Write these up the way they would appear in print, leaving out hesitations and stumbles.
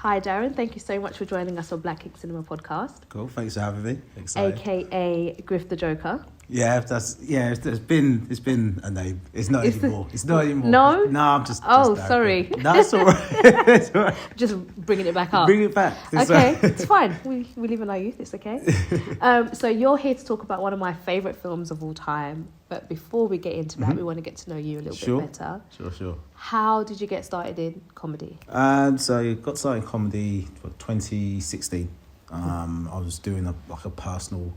Hi, Darran. Thank you so much for joining us on Black Ink Cinema podcast. Cool, thanks for having me. Excited. AKA Griff the Joker. Yeah, it's been a name. It's not anymore. It's not anymore. No? No, I'm just. Oh, just sorry. That's all right. It's all right. Just bringing it back up. Bring it back. Okay, it's fine. We live in our youth. It's okay. So you're here to talk about one of my favourite films of all time. But before we get into that, we want to get to know you a little bit better. Sure. How did you get started in comedy? So I got started in comedy for 2016. I was doing a personal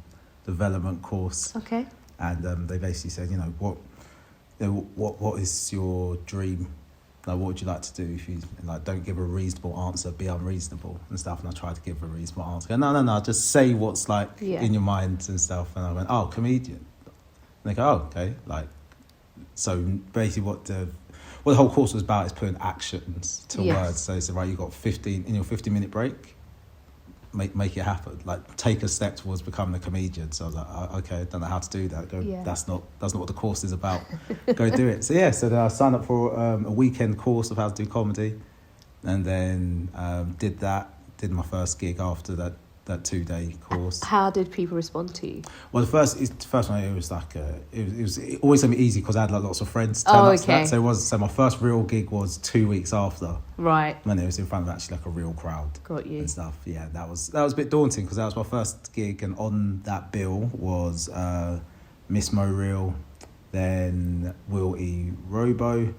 development course. Okay. And they basically said, what is your dream? Like, what would you like to do if you don't give a reasonable answer, be unreasonable and stuff? And I tried to give a reasonable answer. No, just say what's in your mind and stuff. And I went, comedian. And they go, okay. So basically what the whole course was about is putting actions to words. So they said, right, you've got 15-minute break. Make it happen. Take a step towards becoming a comedian. So I was like, okay, I don't know how to do that. That's not what the course is about. Go do it. So then I signed up for a weekend course of how to do comedy, and then did my first gig after that 2-day course. How did people respond to you? Well, the first one, it was it always made me easy because I had lots of friends turn up to that. So my first real gig was 2 weeks after. Right. And it was in front of actually a real crowd. Got you. And stuff. Yeah, that was a bit daunting because that was my first gig, and on that bill was Miss Mo Real, then Will E. Robo,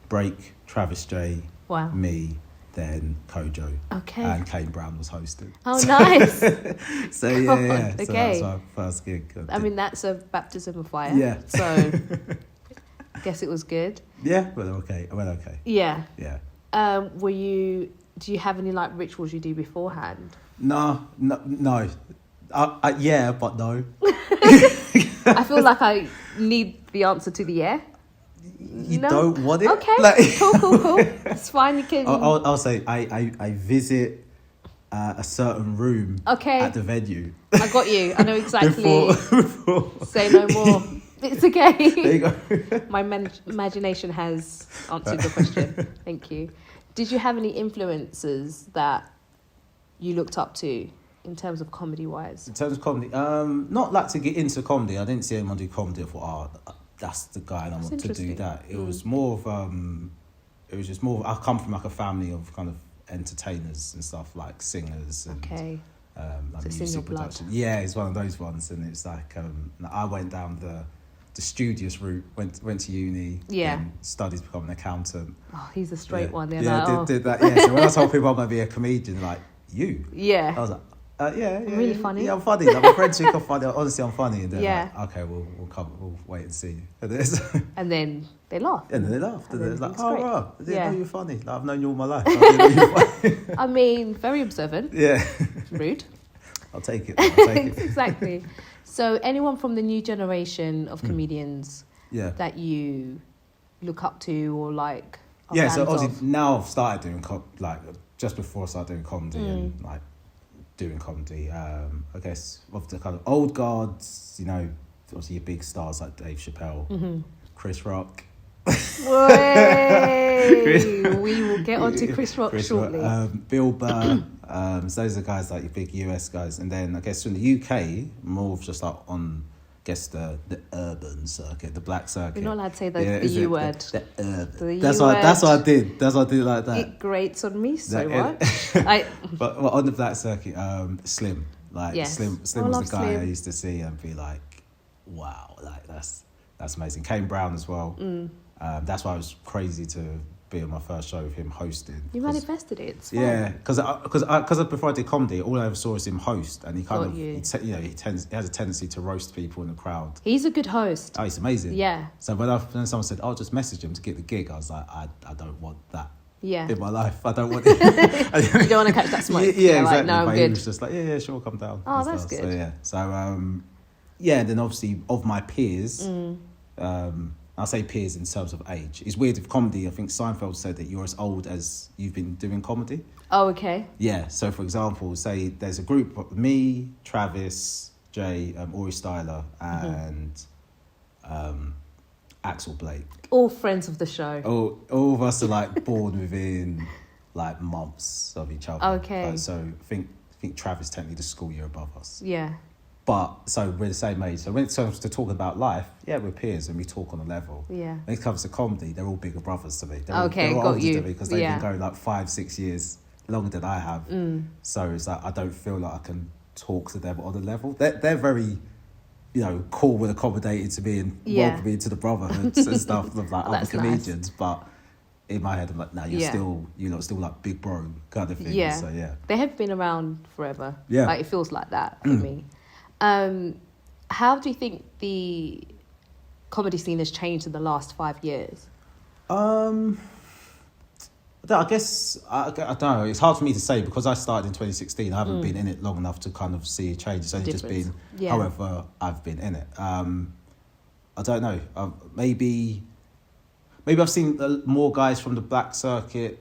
Break, Travis J, wow, me, then Kojo. Okay. And Kane Brown was hosting. Oh, nice. So yeah. Okay. So that was my first gig. I mean, that's a baptism of fire. Yeah. So I guess it was good. Yeah, I went okay. Yeah. Yeah. Do you have any rituals you do beforehand? No. Yeah, but no. I feel like I need the answer to the yeah. You don't want it? Okay, cool. It's fine, you can... I'll say I visit a certain room at the venue. I got you. I know exactly. Before. Say no more. It's okay. There you go. My imagination has answered the question. Thank you. Did you have any influences that you looked up to in terms of comedy-wise? In terms of comedy, not to get into comedy. I didn't see anyone do comedy. I thought, that's the guy and I want to do that. It was more of I come from a family of kind of entertainers and stuff, like singers and music production. Yeah, it's one of those ones, and it's I went down the studious route, went to uni, and studied to become an accountant. Oh, he's a straight one. Did that. Yeah, so when I told people I'm going to be a comedian, they're like, you? Yeah. I was like, really funny. Yeah, I'm funny. My friends think I'm funny. Honestly, I'm funny. And they're like, okay, we'll wait and see. And then they laugh. And then they laughed. And it's like, oh, right. I didn't know you're funny. I've known you all my life. I mean, very observant. Yeah. Rude. I'll take it. Exactly. So anyone from the new generation of comedians that you look up to or like? Yeah, so obviously now I've started doing just before I started doing comedy and doing comedy. I guess of the kind of old guards, obviously your big stars like Dave Chappelle, Chris Rock. We will get on to Chris Rock shortly. Bill Burr. So those are the guys like your big US guys, and then I guess from the UK, more of just on, I guess the urban circuit, the black circuit. You're not allowed to say the U word. The urban. That's what I did. That's what I did like that. It grates on me so much. But on the black circuit, Slim. Slim was the guy Slim. I used to see and be like, wow, that's amazing. Kane Brown as well. That's why I was crazy to be on my first show with him hosting. You manifested it. It's fun. Yeah, because before I did comedy, all I ever saw was him host, and he he has a tendency to roast people in the crowd. He's a good host. Oh, he's amazing. Yeah. So when someone said, "I'll just message him to get the gig," I was like, I don't want that. Yeah. In my life, I don't want it. You don't want to catch that smoke. Yeah, exactly. Like, no, I'm but good. He was just like, yeah, sure, come down. Oh, that's good. So yeah, and then obviously of my peers, I'll say peers in terms of age. It's weird with comedy. I think Seinfeld said that you're as old as you've been doing comedy. Oh, okay. Yeah. So, for example, say there's a group of me, Travis, Jay, Ori Styler, and Axel Blake. All friends of the show. All of us are born within like months of each other. Okay. Like, so I think Travis technically the school year above us. Yeah. But so we're the same age. So when it comes to talk about life, yeah, we're peers and we talk on a level. Yeah. When it comes to comedy, they're all bigger brothers to me. They're Okay, all got older you. to me because they've Yeah. been going like 5-6 years longer than I have. So it's like I don't feel like I can talk to them on a level. They're very, cool and accommodated to me and welcoming to the brotherhoods and stuff of like other That's comedians. nice. But in my head, I'm like, no, you're still like big bro kind of thing. Yeah. So yeah. They have been around forever. Yeah. Like, it feels like that for me. How do you think the comedy scene has changed in the last 5 years? I guess, I don't know, it's hard for me to say because I started in 2016. I haven't been in it long enough to kind of see a change. It's only just been however I've been in it. I don't know. Maybe I've seen more guys from the black circuit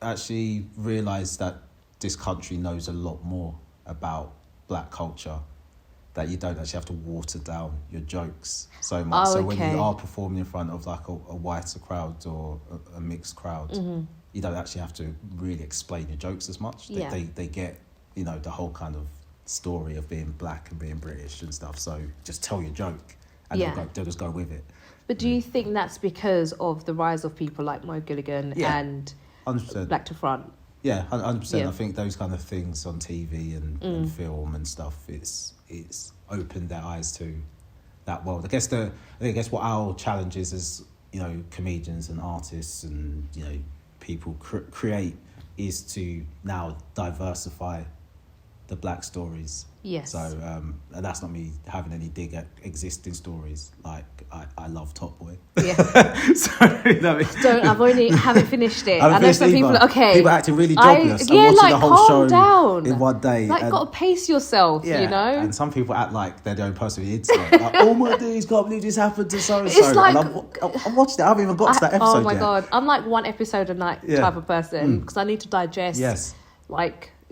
actually realise that this country knows a lot more about black culture, that you don't actually have to water down your jokes so much. Oh, so when okay. you are performing in front of like a whiter crowd or a mixed crowd, you don't actually have to really explain your jokes as much. They get, the whole kind of story of being black and being British and stuff. So just tell your joke and they'll just go with it. But do you think that's because of the rise of people like Mo Gilligan and 100%. Black to Front? Yeah, 100%. Yeah. I think those kind of things on TV and film and stuff, it's opened their eyes to that world. I guess what our challenge is as, comedians and artists and, people create is to now diversify the black stories. Yes. So, and that's not me having any dig at existing stories. Like, I love Top Boy. Yeah. I haven't finished it. I know some people, people acting really jobless and watching the whole show down. in one day. Like, got to pace yourself, And some people act like they're their own person on the internet. Like, oh my days, can't believe this happened to so and so. Like, and I watched it. I haven't even got to that episode yet. Oh my God. I'm like one episode a night type of person because I need to digest,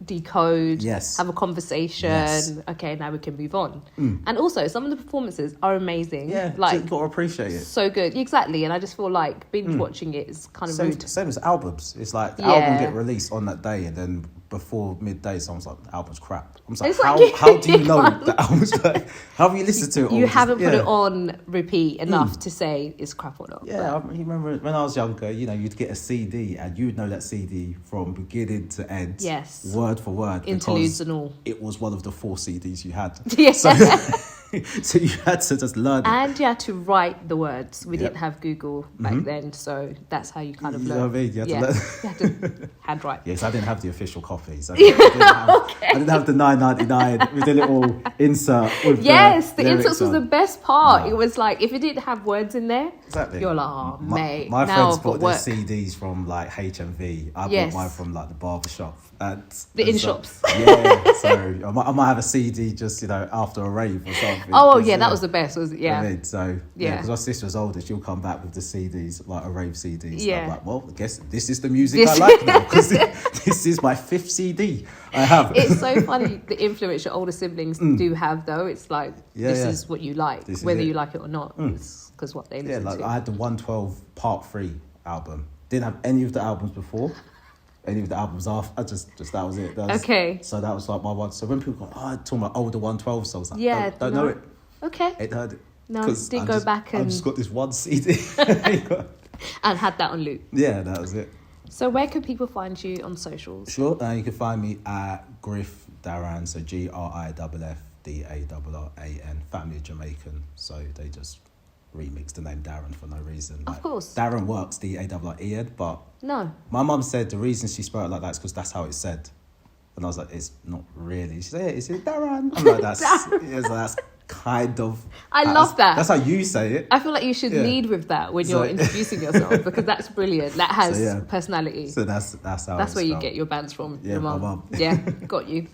decode, have a conversation. Okay, now we can move on. And also, some of the performances are amazing. Yeah, like, so you've got to appreciate it. So good. Exactly. And I just feel like binge watching it is kind of rude. Same as albums. It's like the album get released on that day and then before midday someone's like, the album's crap. I'm just like, how do you know the album's like, how have you listened to it? You haven't put it on repeat enough to say it's crap or not. Yeah, I remember when I was younger, you'd get a CD and you'd know that CD from beginning to end. Yes. Word for word. Interludes and all. It was one of the 4 CDs you had. Yeah. So you had to just learn it. And you had to write the words. We didn't have Google back then, so that's how you kind of learn. You know what I mean? You had to learn. You had to handwrite. Yes, I didn't have the official copies. I didn't have the $9.99 with the little insert. With the inserts was the best part. No. It was like, if it didn't have words in there, you're like, oh, mate. My now friends I've bought got their work. CDs from like HMV. I bought mine from like the barber shop. The in-shops. Yeah, so I might have a CD just, after a rave or something. Oh, yeah, that was the best. I mean, so, because my sister's older, she'll come back with the CDs, like a rave CDs. Yeah. I'm like, well, I guess this is the music I like now, because this is my 5th CD I have. It's so funny, the influence your older siblings do have, though. It's like, this is what you like, whether you like it or not. It's because what they listen to. I had the 112 Part 3 album. Didn't have any of the albums before. Any of the albums after, that was it. Okay. So that was like my one. So when people go, I'm talking about older 112 songs, like, don't know it. Okay. Ain't heard it. No, didn't go back and... I've just got this one CD. And had that on loop. Yeah, that was it. So where could people find you on socials? Sure, you can find me at Griff Darran, so GRIFFDARRAN, family Jamaican, so they just remixed the name Darran for no reason. Of course. Darran works, DARREN, but no. My mum said the reason she spelled it like that is because that's how it's said. And I was like, it's not really. She said, it's Darran. I'm like, that's kind of... I love that. That's how you say it. I feel like you should lead with that when you're introducing yourself, because that's brilliant. That has personality. So that's how that's where you get your bands from. Yeah, your my mum. Yeah, got you.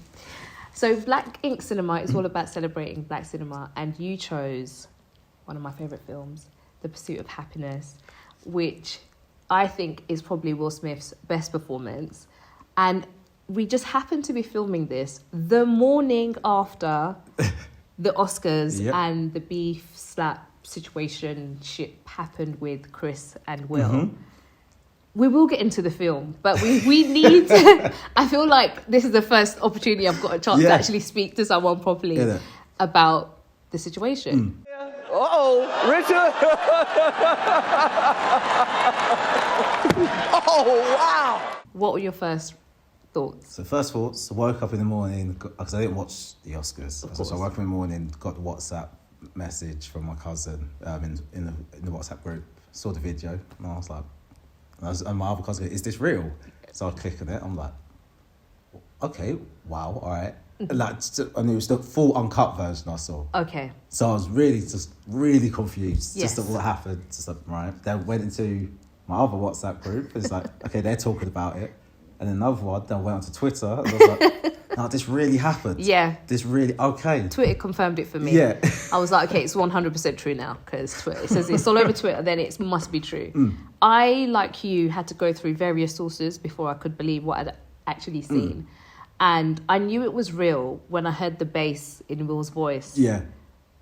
So Black Ink Cinema is all about celebrating black cinema, and you chose one of my favourite films, The Pursuit of Happyness, which I think is probably Will Smith's best performance. And we just happened to be filming this the morning after the Oscars and the beef slap situation shit happened with Chris and Will. we will get into the film, but we need to, I feel like this is the first opportunity I've got a chance to actually speak to someone properly about the situation. Uh-oh, Richard. Oh, wow. What were your first thoughts? So first thoughts, I woke up in the morning, because I didn't watch the Oscars. So I woke up in the morning, got the WhatsApp message from my cousin in the WhatsApp group, saw the video, and I was like, and my other cousin, is this real? So I click on it, I'm like, okay, wow, all right. And it was the full uncut version I saw. Okay. So I was really confused. Yes. Just at what happened. Just like, right. Then went into my other WhatsApp group. It's like, okay, they're talking about it. And then another one, then I went onto Twitter. And I was like, no, this really happened. Yeah. This really, okay. Twitter confirmed it for me. Yeah. I was like, okay, it's 100% true now, because Twitter, it says it's all over Twitter, then it must be true. I, like you, had to go through various sources before I could believe what I'd actually seen. And I knew it was real when I heard the bass in Will's voice. Yeah.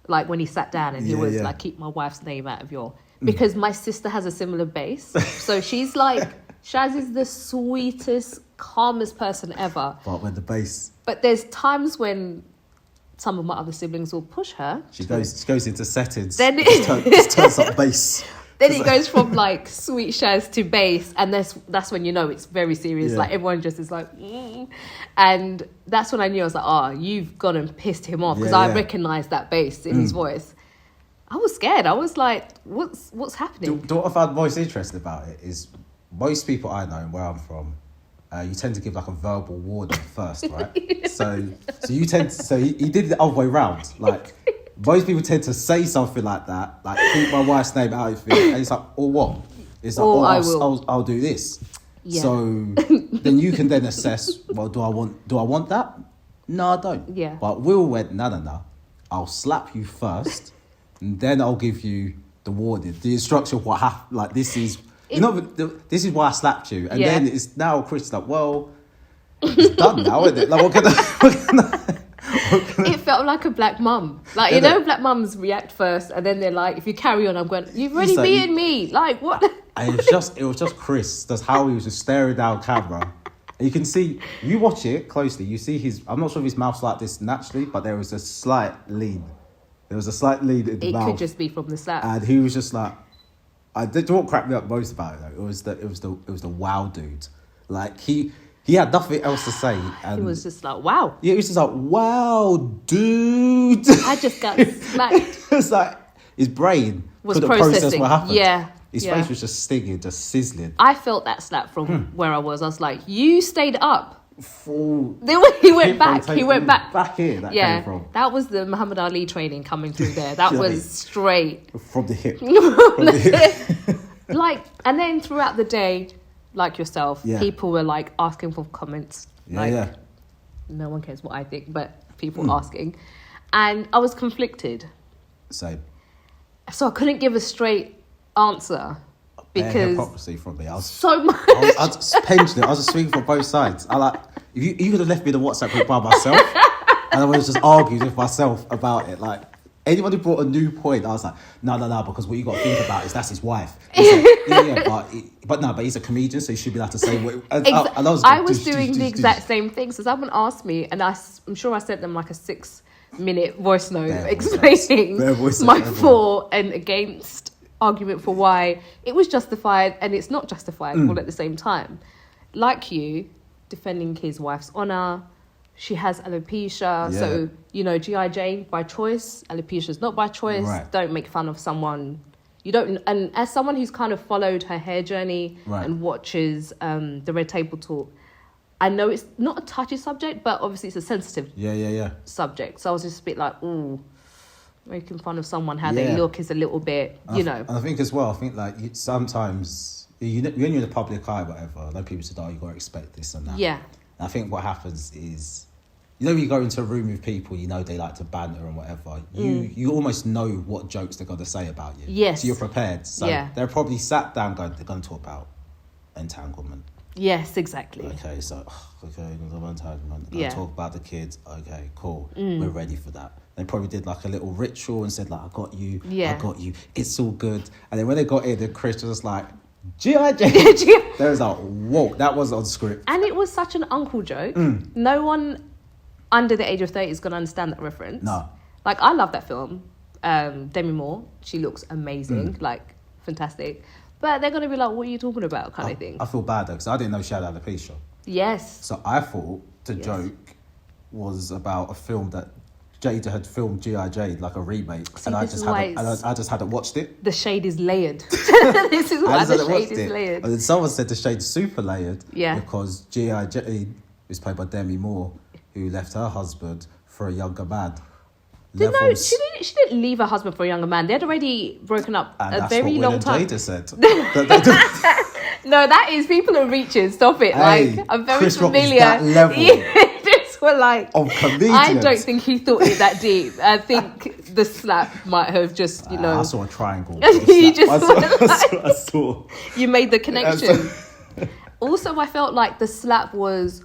Like when he sat down and he was like, keep my wife's name out of your... Because my sister has a similar bass. So she's like, Shaz is the sweetest, calmest person ever. But when the bass... But there's times when some of my other siblings will push her. She goes into settings. Then just turns up bass. Then it goes from like sweet Shaz to bass, and that's when you know it's very serious. Yeah. Like everyone just is like, and that's when I knew. I was like, oh, you've gone and pissed him off, because I recognised that bass in his voice. I was scared. I was like, what's happening? What I found most interesting about it is most people I know and where I'm from, you tend to give like a verbal warning first, right? So you tend to, so he did it the other way round. Like most people tend to say something like that, like keep my wife's name out of it, and it's like, or what? It's like, I'll do this. Yeah. So then you can then assess, well, do I want that? No, I don't. Yeah. But Will went, no. I'll slap you first, and then I'll give you the warning, the instruction of what happened. Like this is. This is why I slapped you. And then it's now Chris like, well, it's done now, isn't it? Like, what can I It felt like a black mum. Like, you know, black mums react first, and then they're like, if you carry on, I'm going, you've already beaten me. Like, what? And it was just Chris. That's how he was just staring down camera. And you can see, you watch it closely, you see I'm not sure if his mouth's like this naturally, but there was a slight lean. There was a slight lean in the mouth. It could just be from the slap. And he was just like, what cracked me up most about it though, it was the wow dude. Like he had nothing else to say, and he was just like, wow. Yeah, he was just like, wow, dude. I just got smacked. It's like his brain was couldn't process what happened. Yeah. His face was just stinging, just sizzling. I felt that slap from where I was. I was like, you stayed up. Full. He went back. He went back. Back here. That came from. That was the Muhammad Ali training coming through there. That was straight from the hip. From the hip. Like, and then throughout the day, like yourself, people were like asking for comments. No one cares what I think, but people asking, and I was conflicted. Same. So I couldn't give a straight answer. Because hypocrisy from me. I was so much. I was just pendulum. I was just swinging from both sides. If you could have left me in the WhatsApp group by myself, and I was just arguing with myself about it. Like anyone who brought a new point, I was like, no, because what you got to think about is that's his wife. But he's a comedian, so he should be allowed to say what. I was doing the exact same thing. So someone asked me, and I'm sure I sent them like a 6-minute voice note explaining my for and against argument for why it was justified and it's not justified all at the same time. Like you, defending his wife's honour, she has alopecia, so, you know, G.I. Jane by choice, alopecia is not by choice. Don't make fun of someone. You don't, and as someone who's kind of followed her hair journey and watches the Red Table Talk, I know it's not a touchy subject, but obviously it's a sensitive subject. So I was just a bit like, ooh, making fun of someone, how they look is a little bit, you know. And I think as well, like sometimes, when you're in the public eye, whatever, I know people say, oh, you got to expect this and that. Yeah. And I think what happens is, you know, when you go into a room with people, you know, they like to banter and whatever. You almost know what jokes they're going to say about you. Yes. So you're prepared. So they're probably sat down going, they're going to talk about entanglement. Yes, exactly. Okay, so, entanglement. They're going to talk about the kids. Okay, cool. We're ready for that. They probably did like a little ritual and said like, I got you, it's all good. And then when they got in, then Chris was just like, G.I. Jane. There's like, whoa, that was on script. And it was such an uncle joke. No one under the age of 30 is going to understand that reference. No. Like, I love that film. Demi Moore, she looks amazing, like, fantastic. But they're going to be like, what are you talking about, kind of thing. I feel bad, though, because I didn't know she had alopecia. Yes. So I thought the joke was about a film that Jada had filmed G.I. Jane, like a remake. See, and I this is why I just hadn't watched it. The shade is layered. This is why the shade is layered. And then someone said the shade's super layered. Yeah. Because G.I. Jane is played by Demi Moore, who left her husband for a younger man. No, she didn't leave her husband for a younger man. They had already broken up a very long time. That's what Will and Jada said. No, that is, people are reaching. Stop it. Hey, like, I'm very Chris familiar. Rock is that level. Just were like, of comedians. I don't think he thought it that deep. I think the slap might have just, you know. I saw a triangle. I saw. You made the connection. Also, I felt like the slap was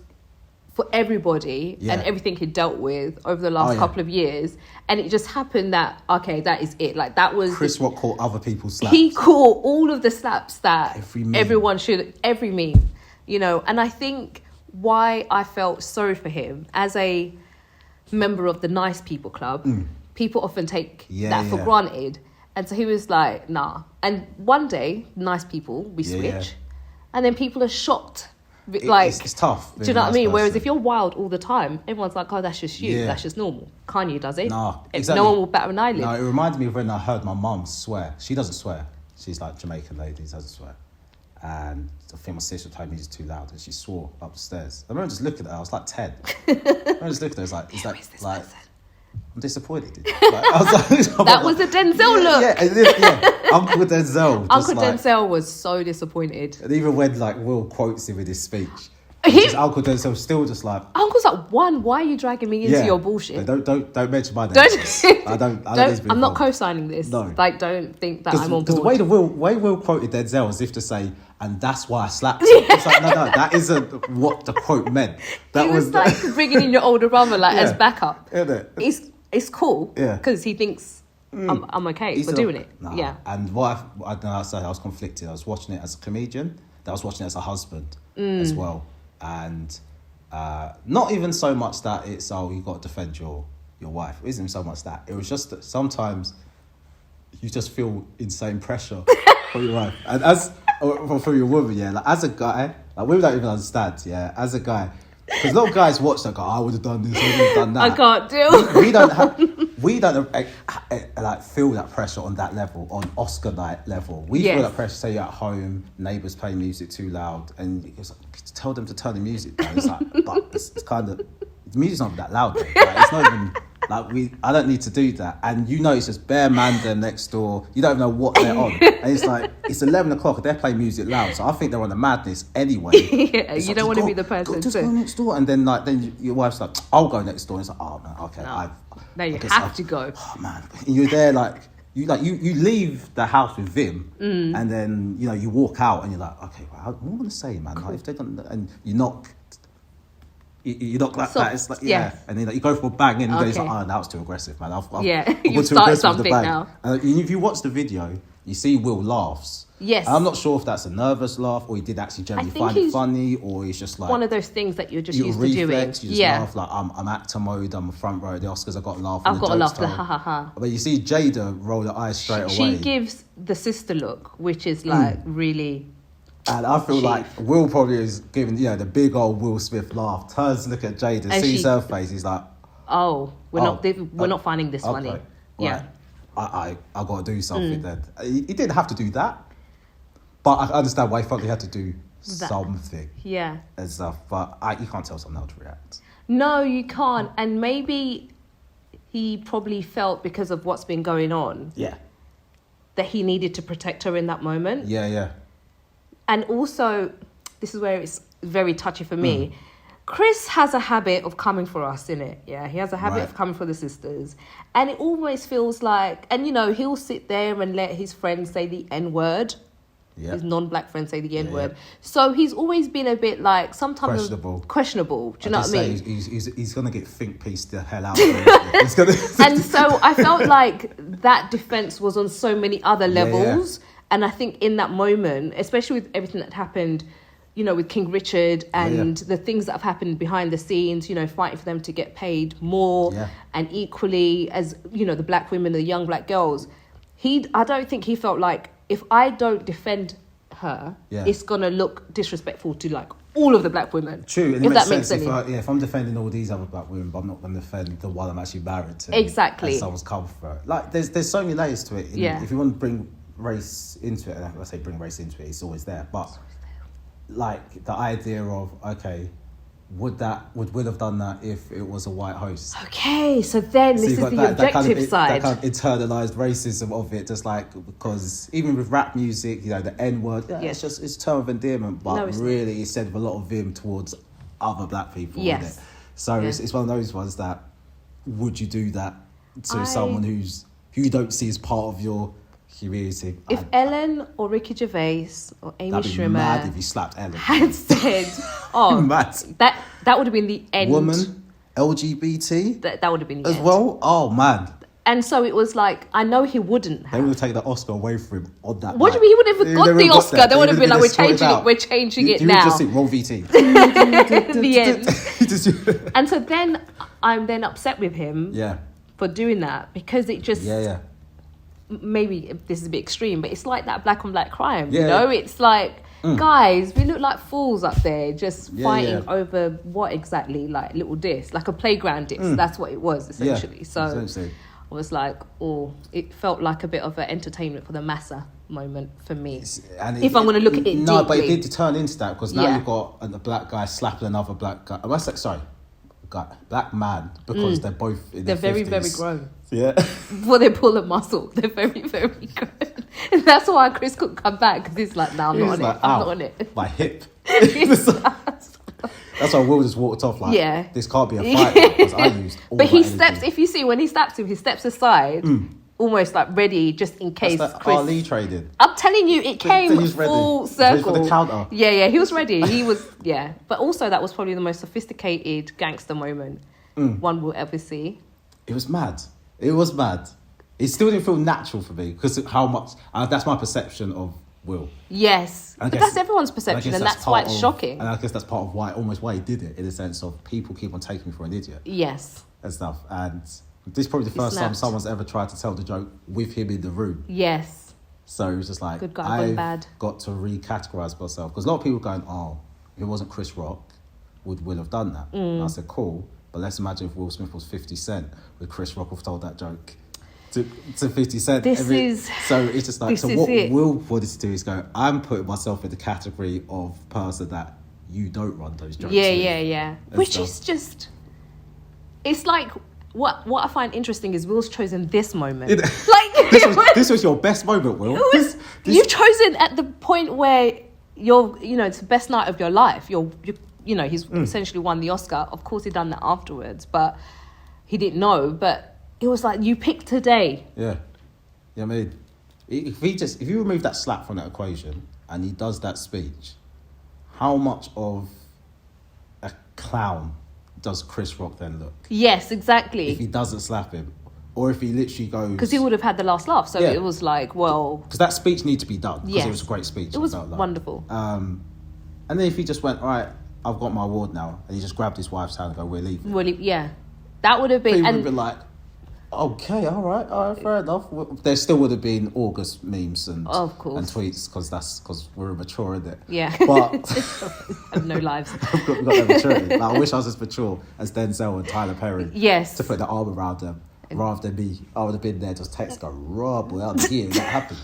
for everybody and everything he'd dealt with over the last couple of years, and it just happened that that is it. Like, that was Chris Rock caught other people's slaps. He caught all of the slaps that everyone should, every meme, you know. And I think why I felt sorry for him as a member of the Nice People Club, people often take that for granted, and so he was like, nah. And one day, nice people, we switch, and then people are shocked. Like, it's tough. Do you know what I mean? Whereas if you're wild all the time, everyone's like, oh, that's just you. That's just normal. Kanye does it. No, exactly. No one will bat an eyelid. No, it reminded me of when I heard my mum swear. She doesn't swear. She's like Jamaican lady, doesn't swear. And I think my sister told me it's too loud, and she swore up the stairs. I remember just looking at her. I was like 10. I remember just looking at her. I was like, is this like, person? I'm disappointed. Like, I was like, that was the Denzel look. Yeah. Uncle Denzel. Uncle Denzel was so disappointed. And even when like Will quotes him in his speech, Uncle Denzel still just like, Uncle's like, one, why are you dragging me into your bullshit? Don't mention my name. I'm not co-signing this. No. Like, don't think that I'm on board. Because the way Will quoted Denzel as if to say, and that's why I slapped him. It's like, no, that isn't what the quote meant. That he was like bringing in your older brother as backup. It's cool because he thinks I'm okay for doing it. Nah. Yeah. And what I said, I was conflicted. I was watching it as a comedian. Then I was watching it as a husband as well. And not even so much that it's, you got to defend your wife. It isn't so much that. It was just that sometimes you just feel insane pressure for your wife. And for your woman, like as a guy, like women don't even understand, as a guy. Because a lot of guys watch that, go, I would have done this, I would have done that. I can't do. We don't like feel that pressure on that level, on Oscar night level. We feel that pressure, say you're at home, neighbours play music too loud, and it's like, tell them to turn the music down. It's like, but it's kind of, the music's not that loud. Like, it's not even, like, I don't need to do that. And you know it's just bare man there next door. You don't even know what they're on. And it's like, it's 11 o'clock and they're playing music loud. So I think they're on the madness anyway. You don't want to be the person just go next door. And then your wife's like, I'll go next door. And it's like, oh man, okay. No, you have to go. Oh man. And you're there you leave the house with Vim and then, you walk out and you're like, okay, well, what am I going to say, man? Cool. Like, if they don't, and you knock like that. It's like, and then you go for a bang and then it's like, oh, that was too aggressive, man. You've started something now. And if you watch the video, you see Will laughs. Yes. And I'm not sure if that's a nervous laugh or he did actually generally find it funny, or he's just like... one of those things that you're just used to doing. You just laugh, like, I'm actor mode, I'm a front row, the Oscars, I've got to laugh. I've got to laugh, ha ha ha. But you see Jada roll her eyes straight away. She gives the sister look, which is like really... And I feel like Will probably is giving, the big old Will Smith laugh, turns to look at Jada, sees her face, he's like... Oh, we're not finding this funny. Right. Yeah. I got to do something then. He didn't have to do that, but I understand why he felt he had to do something. Yeah. And stuff, but you can't tell someone how to react. No, you can't. And maybe he probably felt, because of what's been going on, that he needed to protect her in that moment. Yeah. And also, this is where it's very touchy for me. Chris has a habit of coming for us, innit? Yeah, he has a habit of coming for the sisters. And it always feels like... And, he'll sit there and let his friends say the N-word. Yeah. His non-black friends say the N-word. Yeah. So he's always been a bit like... sometimes questionable. Do you know what I mean? He's going to get think-pieced the hell out of it. And so I felt like that defence was on so many other levels. And I think in that moment, especially with everything that happened, you know, with King Richard and the things that have happened behind the scenes, you know, fighting for them to get paid more and equally as, you know, the black women, the young black girls. I don't think he felt like, if I don't defend her, it's going to look disrespectful to like all of the black women. True. And if it that makes makes sense. sense. If I'm defending all these other black women, but I'm not going to defend the one I'm actually married to. Exactly. And someone's comfort. Like, there's so many layers to it. If you want to bring race into it, and I say bring race into it, it's always there. But like the idea of, okay, would Will have done that if it was a white host? Okay, so then this is the objective side. That kind of internalized racism of it, just like, because even with rap music, you know, the N word, it's a term of endearment, but really it's said with a lot of vim towards other black people. Isn't it? So it's one of those ones that, would you do that to someone who you don't see as part of your community? If Ellen or Ricky Gervais or Amy Schumer mad if you slapped Ellen had said, that would have been the end. Woman, LGBT, that would have been the as end. well. Oh man. And so it was like, I know he wouldn't have. They would have taken the Oscar away from him on that. What do you mean? He would have got the Oscar. They would have been like, we're changing it now. You would just think Roll VT. The end. And so then I'm then upset with him for doing that, because it just maybe this is a bit extreme, but it's like that black on black crime. You know, it's like, guys, we look like fools up there just fighting over what exactly? Like little diss, like a playground diss. That's what it was essentially. So I was like, it felt like a bit of an entertainment for the massa moment for me. And if I'm going to look at it deeply. But it did turn into that, because now you've got a black guy slapping another black guy. Black man, because they're both in their 50s. Very, very grown. Yeah. Before they pull a muscle, they're very, very grown. And that's why Chris couldn't come back, because he's like, no, I'm not on it. I'm not on it. My hip. That's why Will just walked off like, this can't be a fight, because I used all But he energy. steps, if you see, when he slaps him, he steps aside, almost like ready, just in case That's Chris... Ali traded. I'm telling you, it came full circle. Ready for the counter. Yeah, he was ready. He was, But also, that was probably the most sophisticated gangster moment one will ever see. It was mad. It still didn't feel natural for me, because how much... that's my perception of Will. Yes, but that's everyone's perception, and that's why it's shocking. And I guess that's part of why he did it, in the sense of people keep on taking me for an idiot. Yes. And stuff. And this is probably the first time someone's ever tried to tell the joke with him in the room. Yes. So it was just like, good guy, I've bad. got to recategorize myself. Because a lot of people going, if it wasn't Chris Rock, would Will have done that? And I said, cool, but let's imagine if Will Smith was 50 Cent, would Chris Rock have told that joke to 50 Cent? So it's just like, so what Will wanted to do is go, I'm putting myself in the category of person that you don't run those jokes with. Which is just, it's like, what I find interesting is Will's chosen this moment. This was your best moment, Will. You've chosen at the point where it's the best night of your life. He's essentially won the Oscar. Of course, he done that afterwards, but he didn't know. But it was like, you picked today. Yeah. I mean, if you remove that slap from that equation and he does that speech, how much of a clown does Chris Rock then look? Yes, exactly. If he doesn't slap him, or if he literally goes, because he would have had the last laugh. So it was like, well, because that speech needed to be done. Because it was a great speech. It was wonderful. And then if he just went, all right, I've got my award now, and he just grabbed his wife's hand and go, we're leaving. That would have been. People would have been like, okay, all right, fair enough. There still would have been August memes and tweets, because we're mature, isn't it? Yeah. But I have no lives. We've got no maturity. Like, I wish I was as mature as Denzel and Tyler Perry. Yes. To put the arm around them. Rather than me, I would have been there just text go, Rob, without here, that happened,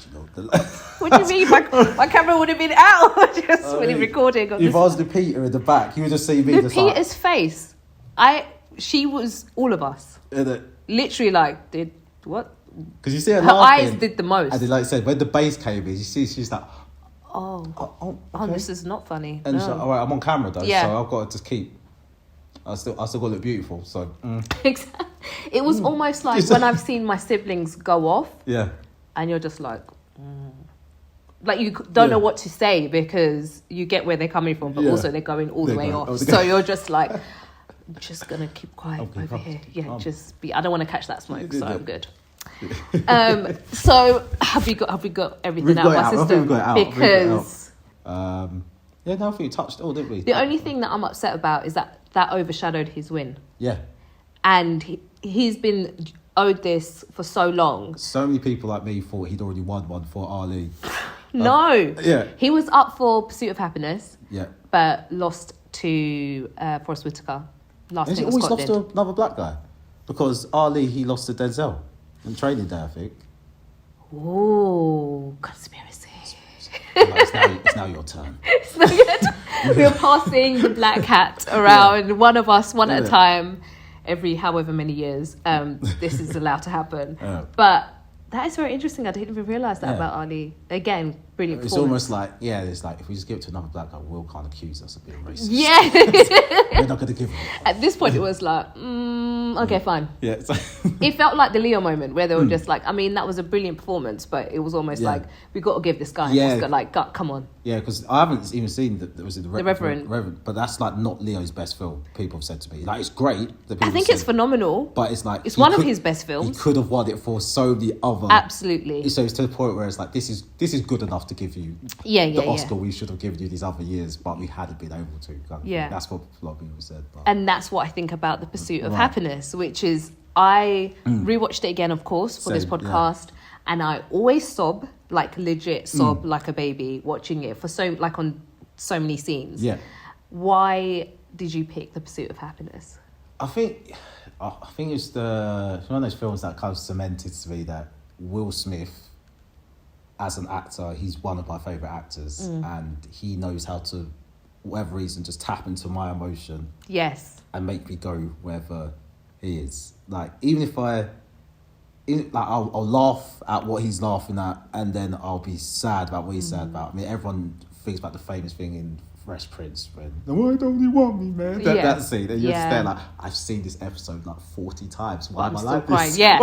What do you mean? My camera would have been out just when he recording. If I was the Peter in the back, you would just see me. The Peter's face. She was all of us. Literally, like, did what? Because you see her eyes did the most. And then, like I said, when the bass came in, you see she's like, this is not funny. And she's like, all right, I'm on camera though, so I've got to just keep. I still got to look beautiful, so. Exactly. It was almost like when I've seen my siblings go off. Yeah. And you're just like, like you don't know what to say, because you get where they're coming from, but also they're going all the way off. So you're just like, I'm just gonna keep quiet over here. Yeah, just be. I don't want to catch that smoke, so I'm good. So have we got everything out of our system? We've got it out. Because no, I think we touched it all, didn't we? the only thing that I'm upset about is that overshadowed his win. Yeah. And he's been owed this for so long. So many people like me thought he'd already won one for Ali. No. Yeah. He was up for Pursuit of Happyness. Yeah. But lost to Forrest Whitaker. Has he always lost to another black guy? Because Ali, he lost to Denzel in Training Day, I think. Ooh, conspiracy. It's now your turn. It's not good. We're passing the black hat around, one of us, one at a time, every however many years. This is allowed to happen. But that is very interesting. I didn't even realise that about Ali. Again, brilliant It's almost like, it's like if we just give it to another black guy, Will can't accuse us of being racist. Yeah. We're not going to give him it. At this point, it was like, okay, fine. Yeah. It felt like the Leo moment where they were just like, I mean, that was a brilliant performance, but it was almost like, we got to give this guy an Oscar. Like, come on. Yeah, because I haven't even seen the Reverend. But that's like not Leo's best film. People have said to me, like, it's great. I think it's phenomenal. But it's like it's one of his best films. He could have won it for so many other. Absolutely. So it's to the point where it's like, this is good enough to give you the Oscar we should have given you these other years, but we hadn't been able to. That's what a lot of people said. But. And that's what I think about The Pursuit of Happyness, which is I rewatched it again, of course, for this podcast, and I always sob, like legit sob like a baby watching it on so many scenes. Yeah. Why did you pick The Pursuit of Happyness? I think it's one of those films that kind of cemented to me that Will Smith, as an actor, he's one of my favourite actors, and he knows how to, for whatever reason, just tap into my emotion. Yes. And make me go wherever he is. Like, even if I'll laugh at what he's laughing at, and then I'll be sad about what he's sad about. I mean, everyone thinks about the famous thing in Fresh Prince when, why don't you want me, man? That scene. And you're just there like, I've seen this episode like 40 times. Why am I like crying. this? Yeah,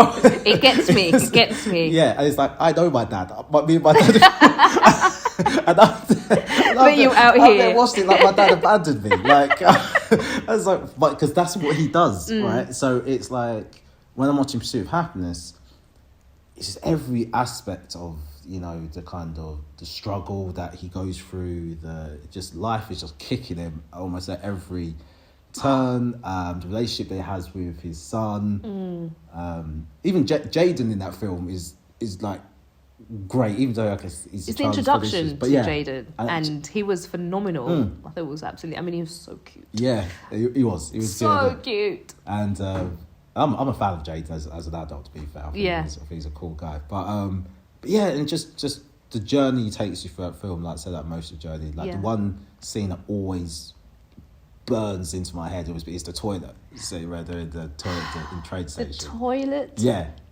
it gets me. It gets me. Yeah, and it's like, I know my dad, but me and my dad... but you out here. I watched it like my dad abandoned me. Like, I was like, because that's what he does, right? So it's like, when I'm watching Pursuit of Happyness, it's just every aspect of, the kind of the struggle that he goes through, just life is just kicking him almost at every turn. The relationship that he has with his son, even Jaden in that film is like great, even though I guess it's the introduction to Jaden, and he was phenomenal. I thought it was absolutely. I mean, he was so cute. Yeah, he was so cute. And I'm a fan of Jaden as an adult. To be fair, I think he's a cool guy. But yeah, and just the journey he takes you through that film, like I said, that emotional journey. Like the one scene that always burns into my head is the toilet. So where they're in the toilet in train station. The toilet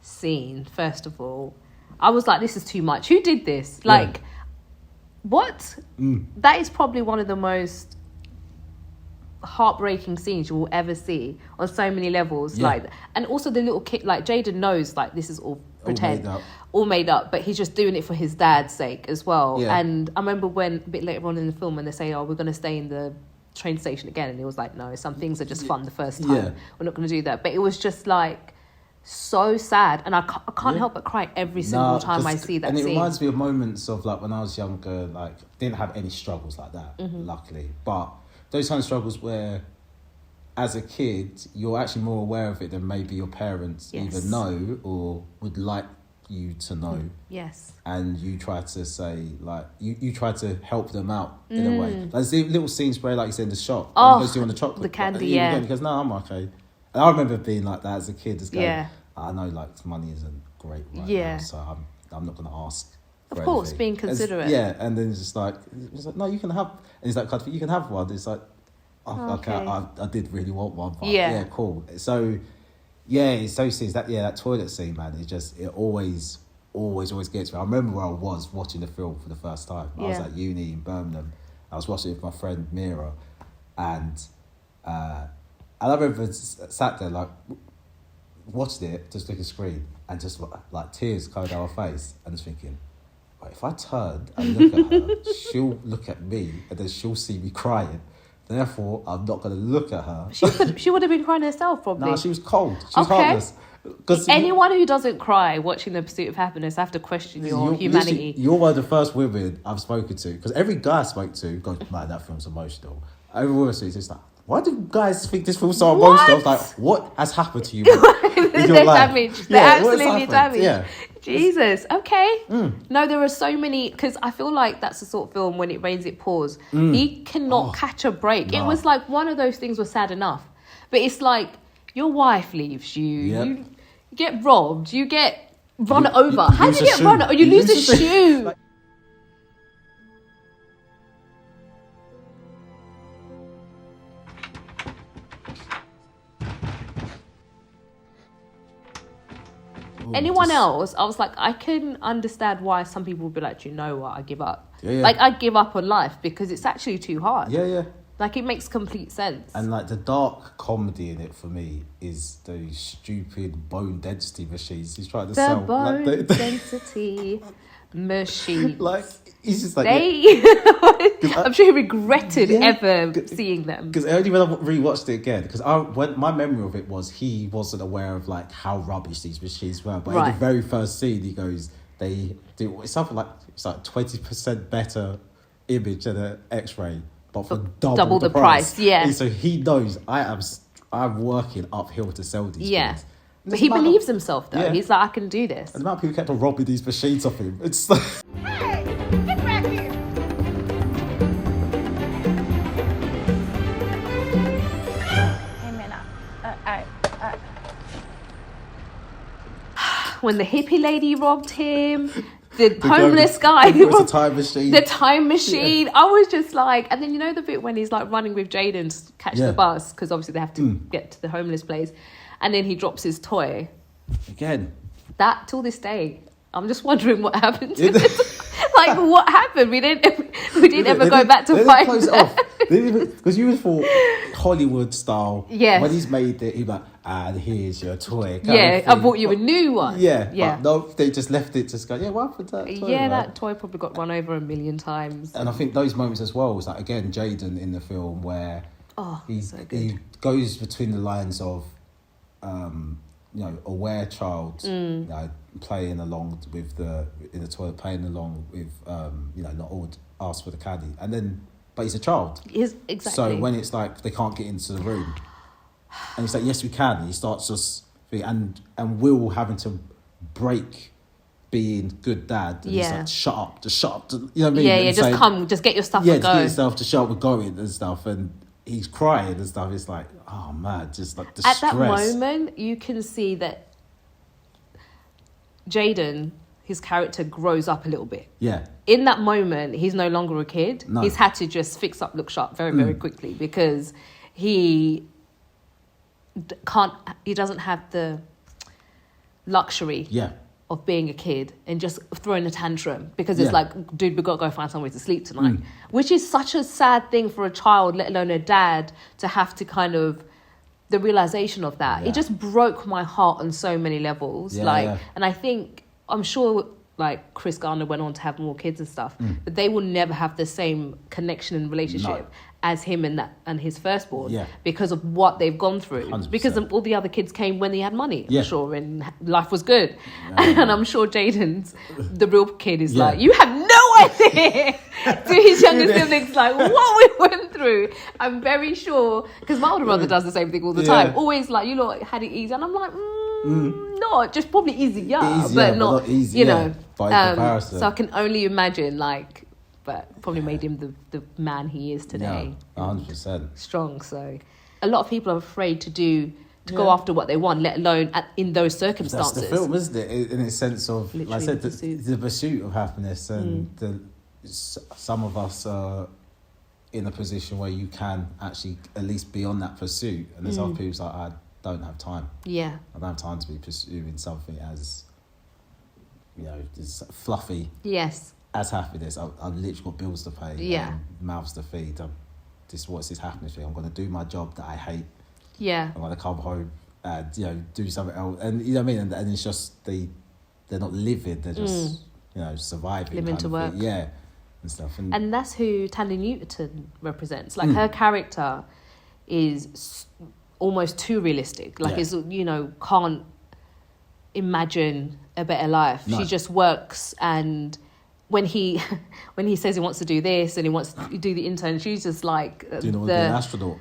scene. First of all, I was like, this is too much. Who did this? Like, what? That is probably one of the most heartbreaking scenes you will ever see on so many levels. Like, and also the little kid, like Jaden knows, like, this is all pretend, all made up, but he's just doing it for his dad's sake as well. And I remember when a bit later on in the film when they say, we're going to stay in the train station again, and he was like, no, some things are just fun the first time, we're not going to do that. But it was just like so sad, and I can't help but cry every single time I see that scene. And it reminds me of moments of like when I was younger, like didn't have any struggles like that, luckily, but those kind of struggles where as a kid you're actually more aware of it than maybe your parents either know or would like you to know. Yes. And you try to say, like, you try to help them out in a way. Like, there's little scenes where, like you said, in the shop, goes on the chocolate, the candy, he goes, no, I'm okay. And I remember being like that as a kid, just going, I know, like, money isn't great right now, so I'm not going to ask. Of course, being considerate. And then it's just like, no, you can have, and he's like, you can have one. It's like, okay. I did really want one, but yeah, cool. So, yeah, it's those scenes, that toilet scene, man, it always gets me. I remember where I was watching the film for the first time. I was at uni in Birmingham. I was watching it with my friend Mira, and I remember sat there, like, watched it, just looking at the screen, and just like tears coming down my face, and just thinking, right, if I turn and look at her, she'll look at me, and then she'll see me crying. Therefore, I'm not going to look at her. She would have been crying herself, probably. No, she was cold. She was heartless. Anyone who doesn't cry watching The Pursuit of Happiness, I have to question your humanity. You're one of the first women I've spoken to, because every guy I spoke to goes, man, that film's emotional. Every woman says, it's like, why do guys think this film's so emotional? I was like, what has happened to you? They're damaged. They're absolutely damaged. Yeah. Jesus. Okay. No, there are so many, because I feel like that's the sort of film, when it rains, it pours. He cannot catch a break. No. It was like one of those things was sad enough. But it's like, your wife leaves you. Yep. You get robbed. You get run over. How do you get run over? You lose a shoe. Anyone else, I was like, I can understand why some people would be like, you know what, I give up. Yeah. Like, I give up on life because it's actually too hard. Yeah. Like, it makes complete sense. And, like, the dark comedy in it for me is those stupid bone density machines he's trying to sell. Bone density machine. Like, he's just like... I'm sure he regretted ever seeing them. Because only when I rewatched it again, because my memory of it was he wasn't aware of, like, how rubbish these machines were. But in the very first scene, he goes, they do... It's something like... It's like 20% better image than an X-ray. But for double the price, yeah. And so he knows I'm working uphill to sell these things. But he believes himself, though. Yeah. He's like, I can do this. And the amount of people kept on robbing these machines off him. It's like... Hey, get back here! Hey, man, when the hippie lady robbed him... The homeless guy who was the time machine. The time machine. Yeah. I was just like, and then you know the bit when he's like running with Jaden to catch the bus, because obviously they have to get to the homeless place, and then he drops his toy. Again. That till this day, I'm just wondering what happened to it. Like, what happened? We didn't ever go back to find close it off. Because you was for Hollywood style. Yeah. When he's made it, he's like, and here's your toy. I bought you a new one. Yeah. But no, they just left it to go, what happened to that toy? Yeah, that toy probably got run over 1,000,000 times. And I think those moments as well was like, again, Jaden in the film where he goes between the lines of, aware child, playing along with in the toilet, playing along with, not all ask for the caddy. And then, but he's a child. Exactly. So when it's like, they can't get into the room, and he's like, yes, we can. And he starts just, and Will having to break being good dad. And he's like, shut up. You know what I mean? Yeah, just get your stuff and go. Yeah, get yourself to shut up and going and stuff. And he's crying and stuff. It's like, oh man, just like the stress. At that moment, you can see that Jaden, his character, grows up a little bit. Yeah. In that moment, he's no longer a kid. No. He's had to just fix up, look sharp very, very quickly, because he doesn't have the luxury of being a kid and just throwing a tantrum, because it's like, dude, we've got to go find somewhere to sleep tonight, which is such a sad thing for a child, let alone a dad, to have to kind of, the realization of that. It just broke my heart on so many levels. And I think, I'm sure like Chris Garner went on to have more kids and stuff, but they will never have the same connection and relationship as him and his firstborn, because of what they've gone through. 100%. Because all the other kids came when they had money, I'm sure, and life was good. And I'm sure Jaden's, the real kid, is like, you have no idea to his younger siblings, like, what we went through. I'm very sure, because my older brother does the same thing all the time. Always like, you lot had it easy. And I'm like, no, just probably easier, but not easy, by comparison. So I can only imagine, like, but probably made him the man he is today. 100%. Strong. So a lot of people are afraid to go after what they want, let alone in those circumstances. That's the film, isn't it? In a sense of, literally, like I said, the pursuit of happiness, and some of us are in a position where you can actually at least be on that pursuit, and there's other people like, I don't have time. Yeah. I don't have time to be pursuing something as, as fluffy. Yes. As happiness. I've literally got bills to pay, and mouths to feed. What's this happiness thing? I'm going to do my job that I hate. Yeah. I'm going to come home and, do something else. And you know what I mean? And it's just, they're not living, they're just, surviving. Living to work. Yeah. and stuff. And that's who Thandie Newton represents. Like, her character is almost too realistic. Like, is, you know, can't imagine a better life. No. She just works, and when he says he wants to do this and he wants to do the intern, she's just like Do you know what the be an astronaut?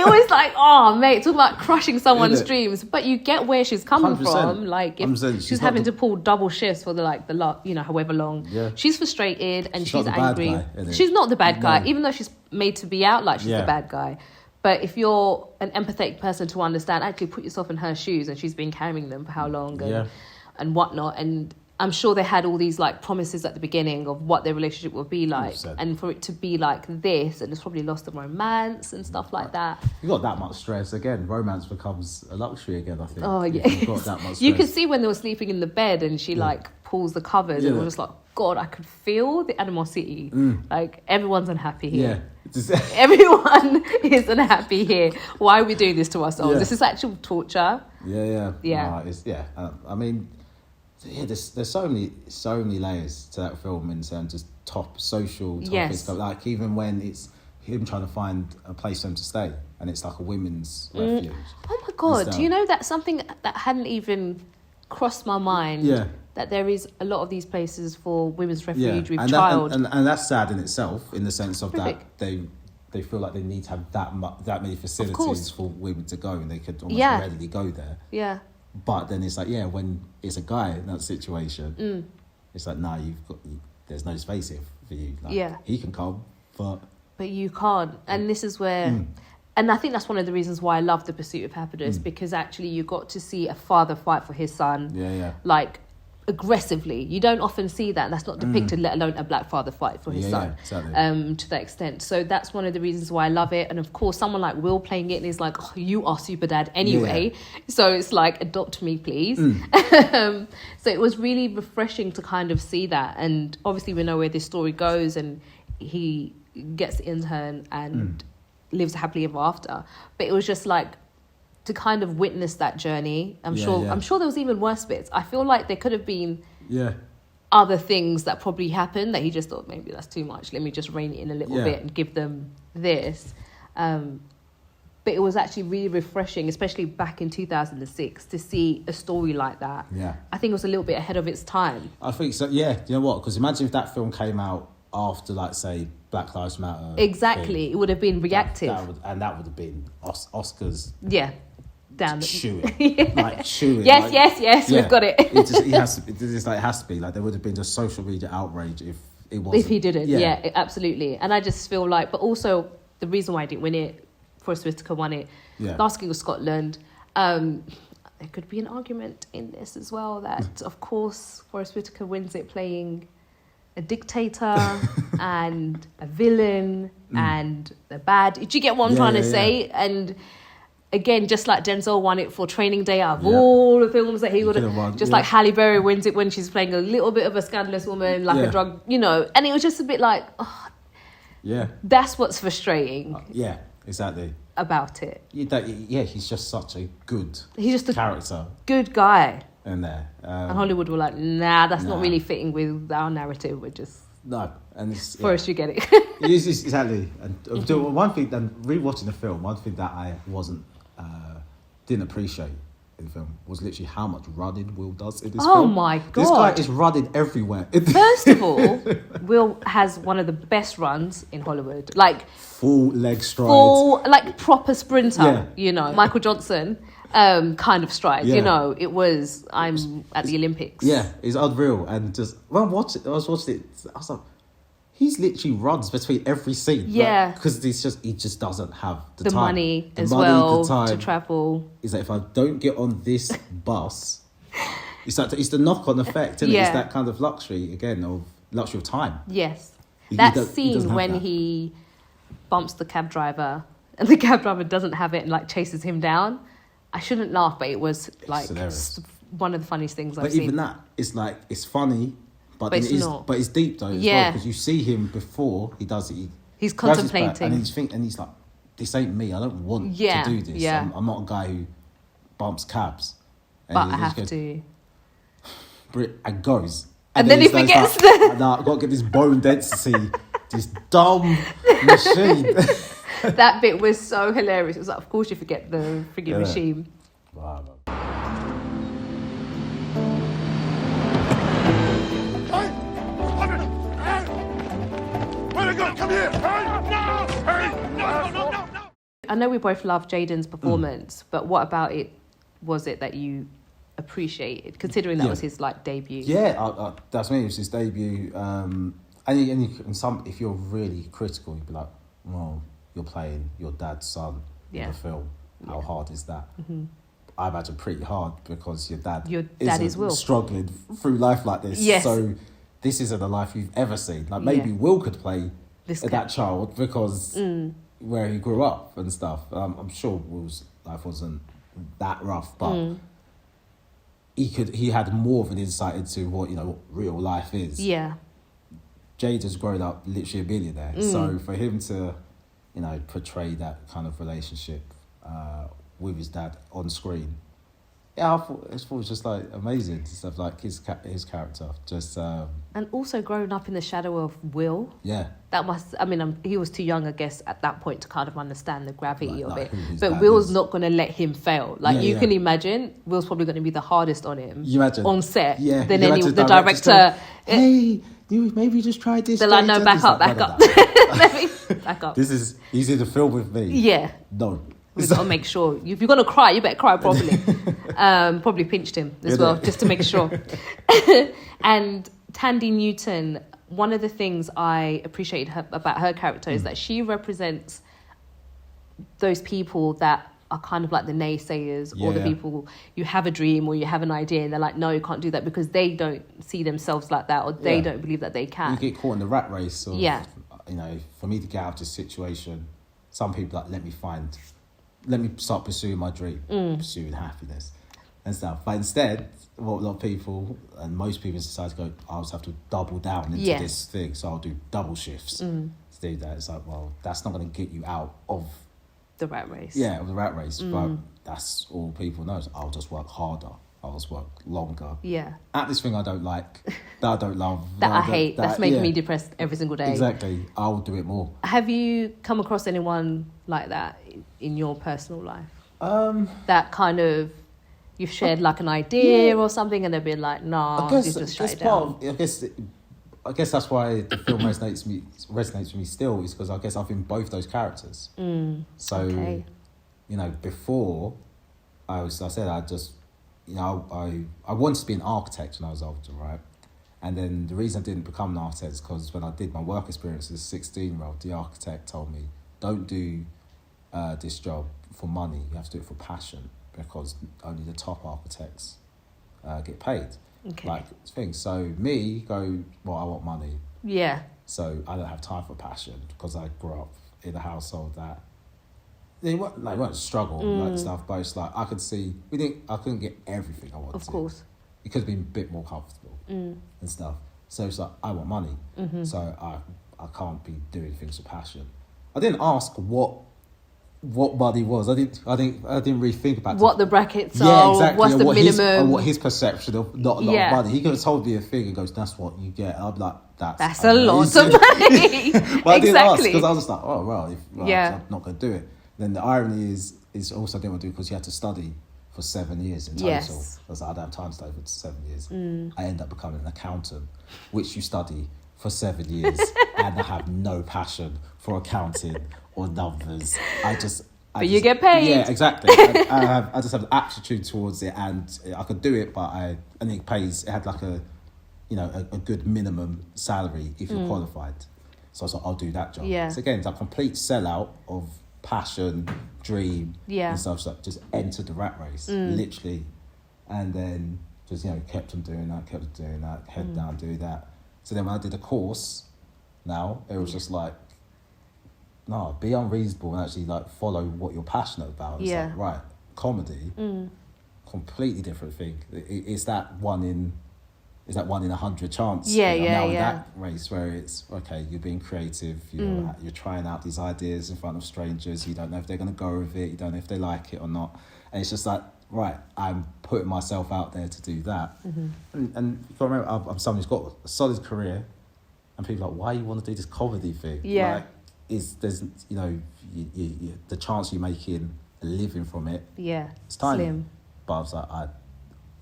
It was like, oh mate, talk about crushing someone's dreams. But you get where she's coming 100%. from. Like, if she's having to pull double shifts for however long. Yeah. She's frustrated and She's she's not the bad angry. guy, isn't it? She's not the bad guy, No. even though she's made to be out like she's the bad guy. But if you're an empathetic person to understand, actually put yourself in her shoes, and she's been carrying them for how long and whatnot. And I'm sure they had all these like promises at the beginning of what their relationship would be like, 100%. and for it to be like this, and it's probably lost the romance and stuff like that. You got that much stress again. Romance becomes a luxury again. I think. Oh yeah, You've got that much stress. you could see when they were sleeping in the bed, and she like pulls the covers, and it was just like, God, I could feel the animosity. Like, everyone's unhappy here. Yeah. Everyone is unhappy here. Why are we doing this to ourselves? Yeah. This is actual torture. Yeah. Yeah. I mean, there's so many layers to that film in terms of top social topics. Yes. Like, even when it's him trying to find a place for him to stay, and it's like a women's refuge. Oh my God, do you know that's something that hadn't even crossed my mind? Yeah. That there is a lot of these places for women's refuge with and child. and that's sad in itself, in the sense of Horrific. that they feel like they need to have that many facilities for women to go, and they could almost readily go there. Yeah. But then it's like, when it's a guy in that situation, it's like, nah, there's no space here for you. Like, he can come, but you can't. And this is where... And I think that's one of the reasons why I love The Pursuit of Happiness, because actually you got to see a father fight for his son. Like, aggressively. You don't often see that. That's not depicted, let alone a black father fight for his son. Exactly. To that extent. So that's one of the reasons why I love it. And of course, someone like Will playing it, and he's like, oh, you are super dad anyway. So it's like, adopt me, please. So it was really refreshing to kind of see that. And obviously we know where this story goes, and he gets the intern and lives happily ever after. But it was just like, to kind of witness that journey. I'm sure there was even worse bits. I feel like there could have been other things that probably happened that he just thought, maybe that's too much, let me just rein it in a little bit and give them this. But it was actually really refreshing, especially back in 2006, to see a story like that. I think it was a little bit ahead of its time. I think so. You know what, because imagine if that film came out after, like, say, Black Lives Matter. Exactly. It would have been reactive. That would have been Oscars. Down chew it. Like, chew it. Yes, we've got it. It has to be. Like, there would have been just social media outrage if it wasn't. If he didn't, absolutely. And I just feel like, but also the reason why I didn't win it, Forest Whitaker won it. Last King of Scotland. There could be an argument in this as well that, of course, Forest Whitaker wins it playing a dictator and a villain and a bad... Do you get what I'm trying to say? And again, just like Denzel won it for Training Day, out of all the films that he would have won. Just like Halle Berry wins it when she's playing a little bit of a scandalous woman, like a drug, and it was just a bit like, that's what's frustrating. Exactly. About it. He's just such a good character. Good guy. In there. And Hollywood were like, that's not really fitting with our narrative. We're just... No. And it's... First you get it. Exactly. And one thing, and rewatching the film, one thing that I didn't appreciate in the film was literally how much running Will does in this film. Oh my God. This guy is running everywhere. First of all, Will has one of the best runs in Hollywood. Like... Full leg stride. Like proper sprinter, Michael Johnson... kind of stride, it was, I'm at the Olympics. It's unreal. And just when I was watching it, I was like, he's literally runs between every scene. Because he just doesn't have the time. Money as well to travel. He's like, if I don't get on this bus, it's the knock-on effect, isn't it? It's that kind of luxury of time. Yes. That scene when he bumps the cab driver and the cab driver doesn't have it and like chases him down. I shouldn't laugh, but it was like one of the funniest things I've seen. But even that, it's like, it's funny, but it's not. But it's deep though as well, because you see him before he does it. He's contemplating. And he's like, this ain't me. I don't want to do this. I'm not a guy who bumps cabs. But I have to. And goes. And then he forgets I've got to get this bone density, this dumb machine. That bit was so hilarious. It was like, of course you forget the frigging machine. Wow. Where'd it go? Come here! No! I know we both love Jaden's performance, but what about it was it that you appreciated, considering that was his like debut? Yeah, that's me. It was his debut. And if you're really critical, you'd be like, well, you're playing your dad's son in the film. How hard is that? Mm-hmm. I imagine pretty hard, because your dad is Will, struggling through life like this. Yes. So this isn't a life you've ever seen. Like maybe Will could play that child because where he grew up and stuff. I'm sure Will's life wasn't that rough, but he had more of an insight into what real life is. Yeah. Jade has grown up literally a billionaire, so for him to portray that kind of relationship with his dad on screen, I thought it was just like amazing stuff, like his character just and also growing up in the shadow of Will. Yeah, that must. I mean, he was too young, I guess, at that point to kind of understand the gravity of it. But Will's not going to let him fail. Like you can imagine, Will's probably going to be the hardest on him. You imagine on set. Yeah, then the director. Hey, maybe just try this. They're like, no, back up. Let me back up. He's in the film with me. Yeah. No. We've got to make sure. If you're going to cry, you better cry properly. Probably pinched him as well, just to make sure. And Tandy Newton, one of the things I appreciate about her character is that she represents those people that are kind of like the naysayers or the people, you have a dream or you have an idea and they're like, no, you can't do that, because they don't see themselves like that, or they don't believe that they can. You get caught in the rat race of, for me to get out of this situation, some people like, let me start pursuing my dream, pursuing happiness and stuff. But instead, what a lot of people and most people in society go, I'll just have to double down into this thing, so I'll do double shifts to do that. It's like, well, that's not going to get you out of the rat race. Yeah, of the rat race. But that's all people know. I'll just work harder. I'll just work longer. Yeah. At this thing I don't like, that I don't love. that I hate. That's making me depressed every single day. Exactly. I'll do it more. Have you come across anyone like that in your personal life? That kind of, you've shared like an idea or something and they've been like, nah, you just shut it down. I guess that's why the film resonates with me still, is because I guess I've been both those characters. So, before I wanted to be an architect when I was older, right? And then the reason I didn't become an architect is because when I did my work experience as a 16-year-old, the architect told me, don't do this job for money, you have to do it for passion, because only the top architects get paid. Like things. So me go, well, I want money. Yeah. So I don't have time for passion, because I grew up in a household that they weren't struggle like stuff, but it's like I could see I couldn't get everything I wanted. Of course. It could have been a bit more comfortable and stuff. So it's like I want money. So I can't be doing things for passion. I didn't ask what money was. I didn't really think about what the brackets are. Exactly. What's the minimum? What his perception of not a lot of money. He could have told me a thing and goes, "That's what you get." I'd be like, "That's a lot of money." But I didn't ask, because I was just like, "Oh well, I'm not going to do it." Then the irony is also I didn't want to do it because you had to study for 7 years in total. Yes. I was like, I don't have time to study for 7 years. I end up becoming an accountant, which you study for 7 years, and I have no passion for accounting or numbers. But you get paid. Yeah, exactly. I just have an aptitude towards it, and I could do it, but I think it pays. It had like a good minimum salary if you're qualified. So I was like, I'll do that job. Yeah. So again, it's a complete sellout of passion, dream, and stuff. So just entered the rat race, literally, and then just kept on doing that, head down, do that. So then when I did a course, now it was just like, no, be unreasonable and actually like follow what you're passionate about. It's like, right, comedy, completely different thing. It's that one in 100 chance. Now in that race where it's okay, you're being creative, you're trying out these ideas in front of strangers. You don't know if they're going to go with it. You don't know if they like it or not. And it's just like right, I'm putting myself out there to do that. And you've got to remember, I'm someone who's got a solid career, and people are like, why you want to do this comedy thing? Yeah. Like, there's, you know, the chance you're making a living from it. Yeah. It's tiny. Slim. But I was like,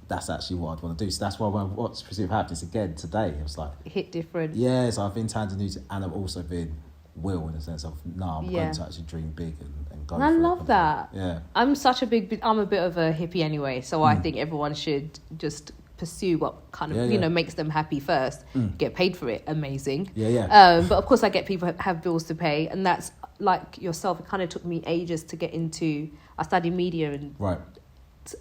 that's actually what I'd want to do. So that's why when I watched Pursuit of Happyness again today, I was like, Hit different. yeah, so I've been Tandem News, and I've also been Will, in the sense of, no, I'm Yeah. going to actually dream big and go And I for it. love that. Yeah. I'm a bit of a hippie anyway, so I think everyone should just pursue what kind of, you know, makes them happy first. Get paid for it, amazing. Yeah. But of course I get people have bills to pay, and that's like yourself. It kind of took me ages to get into, I studied media and Right.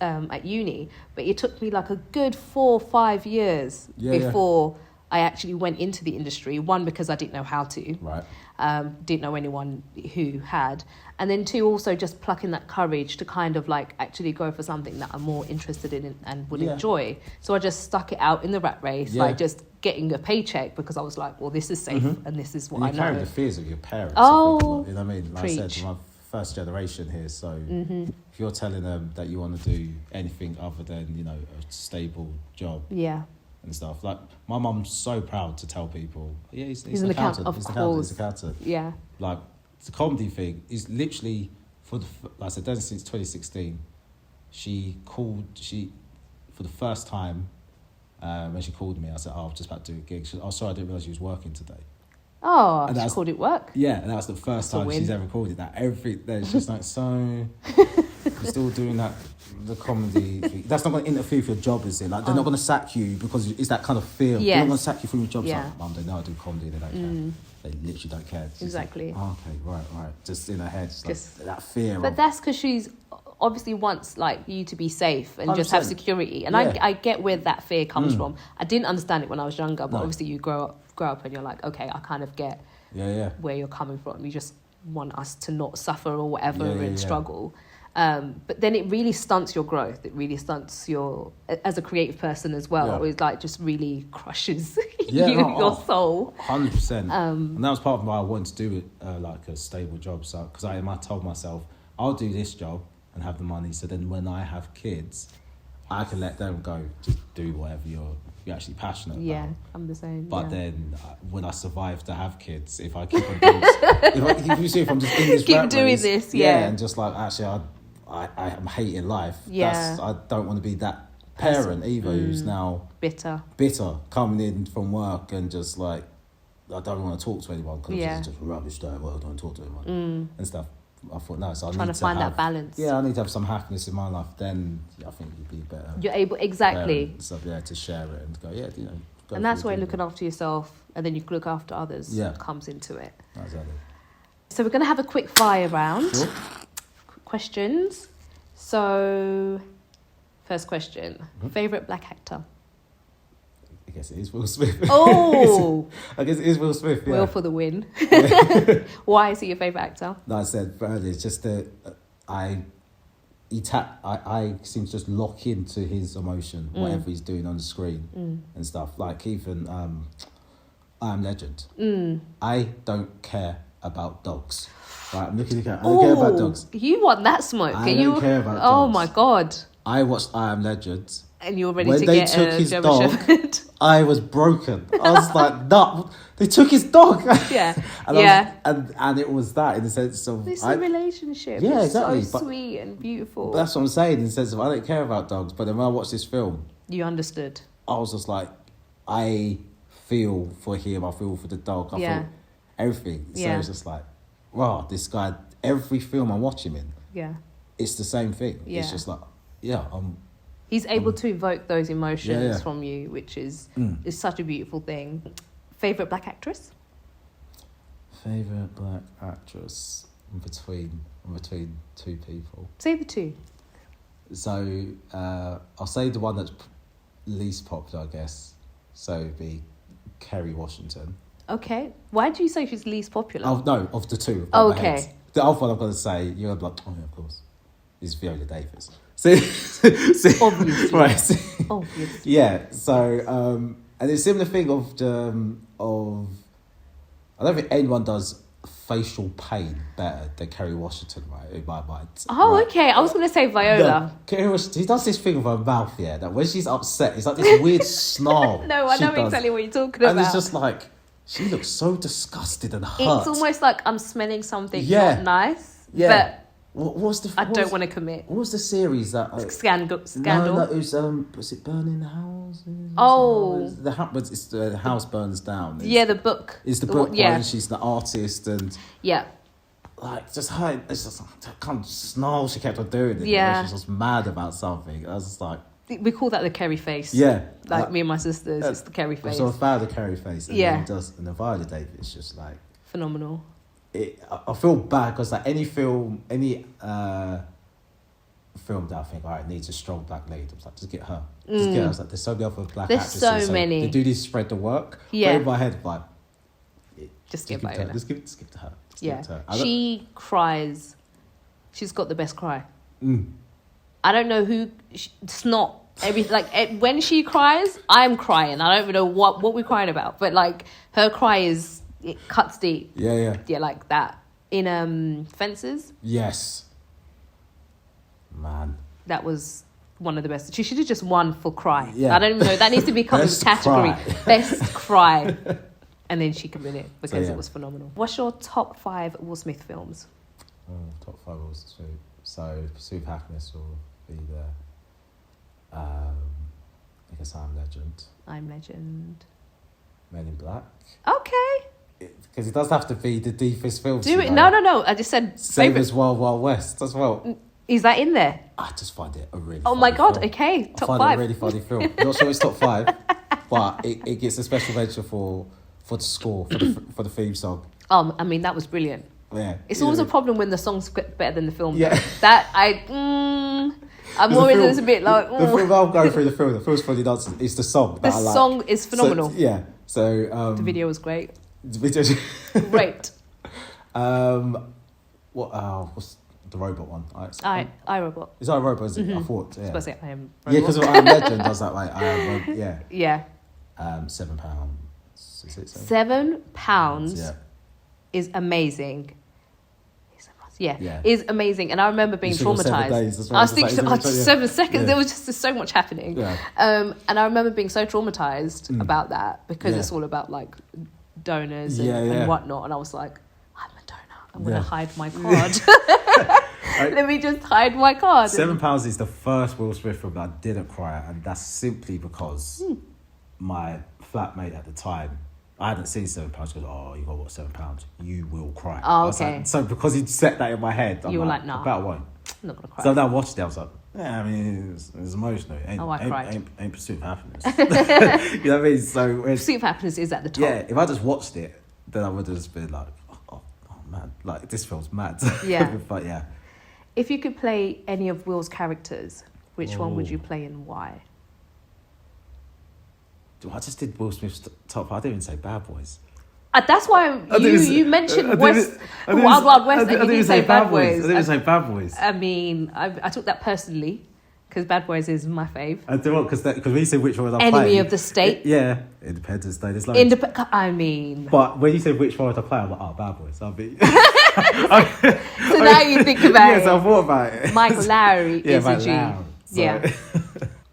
at uni, but it took me like a good 4 or 5 years before I actually went into the industry. One, because I didn't know how to. Right. Didn't know anyone who had. And then two, also just plucking that courage to kind of like actually go for something that I'm more interested in and would enjoy. So I just stuck it out in the rat race, like just getting a paycheck, because I was like, well, this is safe and this is what I know. You carry the fears of your parents. Oh, I think, you know what I mean? Like I preach. said, my first generation here, so if you're telling them that you want to do anything other than, you know, a stable job and stuff, like my mum's so proud to tell people, yeah, he's an accountant. Of course. He's an accountant. Yeah. Like, the comedy thing is literally, like I said, done since 2016. For the first time, when she called me, I said, I'm just about to do a gig. She said, sorry, I didn't realise you was working today. Oh, And she called it work. Yeah, and that was the first time she's ever called it that. Then it's just like, so you're still doing the comedy thing. That's not going to interfere with your job, is it? Like, they're not going to sack you because it's that kind of fear. They're not going to sack you from your job. Yeah. It's like, Mum, they know I do comedy, they don't care. They literally don't care. It's Exactly. Like, oh, okay, right. Just in her head, just like that fear. But that's because she's obviously wants like you to be safe and just have 100%. security. And I get where that fear comes from. I didn't understand it when I was younger, but obviously you grow up and you're like, okay, I kind of get where you're coming from. You just want us to not suffer or whatever and struggle. But then it really stunts your growth. It really stunts your, as a creative person as well. It like just really crushes your soul. 100%. And that was part of why I wanted to do it, like a stable job. So, because I told myself, I'll do this job and have the money. So then when I have kids, I can let them go, just do whatever you're actually passionate about. Yeah, I'm the same. But then when I survive to have kids, if I keep on doing if I'm just in this keep rat doing race, this, and just like, actually, I'm hating life. I don't want to be that parent either who's now bitter coming in from work and just like, I don't want to talk to anyone because it's just rubbish day at work, I don't want to talk to anyone and stuff. I thought, no, so I trying need to find that balance. Yeah, I need to have some happiness in my life. Then I think you'd be better. You're able, exactly. So to share it and go, you know. And that's where looking after yourself and then you look after others comes into it. Exactly. So we're going to have a quick fire round. Sure. Questions. So, first question. Favourite black actor? I guess it is Will Smith. Oh! I guess it is Will Smith, yeah. Will for the win. Why is he your favourite actor? Like I said earlier, it's just that I seem to just lock into his emotion, whatever he's doing on the screen and stuff. Like even I Am Legend. I don't care about dogs. Right, I'm looking at I don't care about dogs. You want that smoke? I don't care about dogs. Oh my God. I watched I Am Legend. And you're ready When to they get took a his German dog, Shepherd. I was broken. I was like, no, they took his dog. Yeah. And it was that in the sense of... It's a relationship. Yeah, it's exactly. so sweet and beautiful. But that's what I'm saying in the sense of I don't care about dogs. But then when I watched this film... You understood. I was just like, I feel for him. I feel for the dog. I feel everything. So it's just like, wow, this guy, every film I watch him in, it's the same thing. Yeah. It's just like, He's able to evoke those emotions from you, which is such a beautiful thing. Favourite black actress? Favourite black actress? I'm between two people. Say the two. So I'll say the one that's least popular, I guess. So it'd be Kerry Washington. Okay. Why do you say she's least popular? Oh no, of the two. Oh, okay. The other one I've got to say, you're like, oh yeah, of course, is Viola Davis. Obviously. Right. Obviously. Yeah. So and it's a similar thing of I don't think anyone does facial pain better than Kerry Washington, right? In my mind. Oh, right? okay. I was going to say Viola. No, Kerry Washington, he does this thing with her mouth, yeah, that when she's upset, it's like this weird snarl. No, I know exactly what you're talking about. And it's just like, she looks so disgusted and hurt. It's almost like I'm smelling something not nice. Yeah. But I don't want to commit. What was the series that... Scandal. No, it was it Burning the Houses? Oh. It's the house burns down. The book. It's the book one, and she's the artist, and... Yeah. Like, just her... It's just that kind of snarl she kept on doing it. Yeah. She's just mad about something. I was just like... We call that the Kerry face. Yeah. Like me and my sisters, it's the Kerry face. I'm so fan of the Kerry face. And yeah. And the Viola Davis, it's just like... Phenomenal. I feel bad because like any film that I think, all right, needs a strong black lead. I was like, just get her. Just get her. I was like, there's so many other black actresses. There's so many. They do this spread the work. Yeah. But in my head, like, just give Viola. Just give it to her. Yeah. She cries. She's got the best cry. Mm. I don't know who. It's not every like when she cries, I'm crying. I don't even know what we're crying about, but like her cry is. It cuts deep. Yeah. Yeah, like that. In Fences. Yes. Man. That was one of the best. She should have just won for cry. Yeah. I don't even know. That needs to become a category. Cry. Best cry. And then she could win it because it was phenomenal. What's your top 5 Will Smith films? Top 5 Will Smith. So Pursuit of Happyness will be there. I guess I'm Legend. Men in Black. Okay. Because it does have to be the deepest film. Do it. No. I just said same favorite. as Wild Wild West as well. Is that in there? I just find it a really. Oh my god! Film. Okay, top 5. I find it a really funny film. Not sure it's top 5, but it gets a special mention for the score for the theme song. I mean that was brilliant. Yeah, it's always a problem when the songs get better than the film. Yeah, that I'm always a bit like. The film, I'll go through the film. The film's funny dances. It's the song. The song is phenomenal. So the video was great. The video. Great. What's the robot one? I Robot. Is that a robot? Is it? Mm-hmm. I thought. Yeah. I was supposed to say I Am Robot. Yeah, because I Am Legend. I was like, I Am. Yeah. Yeah. £7. Is it £7 is amazing. Yeah, is amazing. And I remember being traumatized. I was thinking, 7 seconds. Yeah. There was just so much happening. Yeah. And I remember being so traumatized about that because it's all about like donors and whatnot. And I was like, I'm a donor. I'm going to hide my card. Let me just hide my card. £7 is the first Will Smith film that I didn't cry at, and that's simply because my flatmate at the time, I hadn't seen £7. She goes, oh, you got what, £7? You will cry. Oh, okay. Like, so because he'd set that in my head, you were like, nah, I won't. I'm not gonna cry. So then I watched it. I was like, yeah, I mean, it's emotional. I cried. Ain't Pursuit of Happiness. You know what I mean? So Pursuit of Happiness is at the top. Yeah, if I just watched it, then I would have just been like, oh man, like this film's mad. Yeah. But yeah. If you could play any of Will's characters, which one would you play and why? I just did Will Smith's top. I didn't even say Bad Boys. That's why you mentioned Wild Wild West, and you didn't say Bad Boys. I didn't say Bad Boys. I mean, I took that personally because Bad Boys is my fave. I do what because when you said which one was I Enemy playing, of the State. Independence Day. There's loads. I mean, but when you said which one was I playing, I'm like, oh, Bad Boys. I'll be. So now you think about it. Yes, I thought about it. Michael Lowry is a G. Yeah.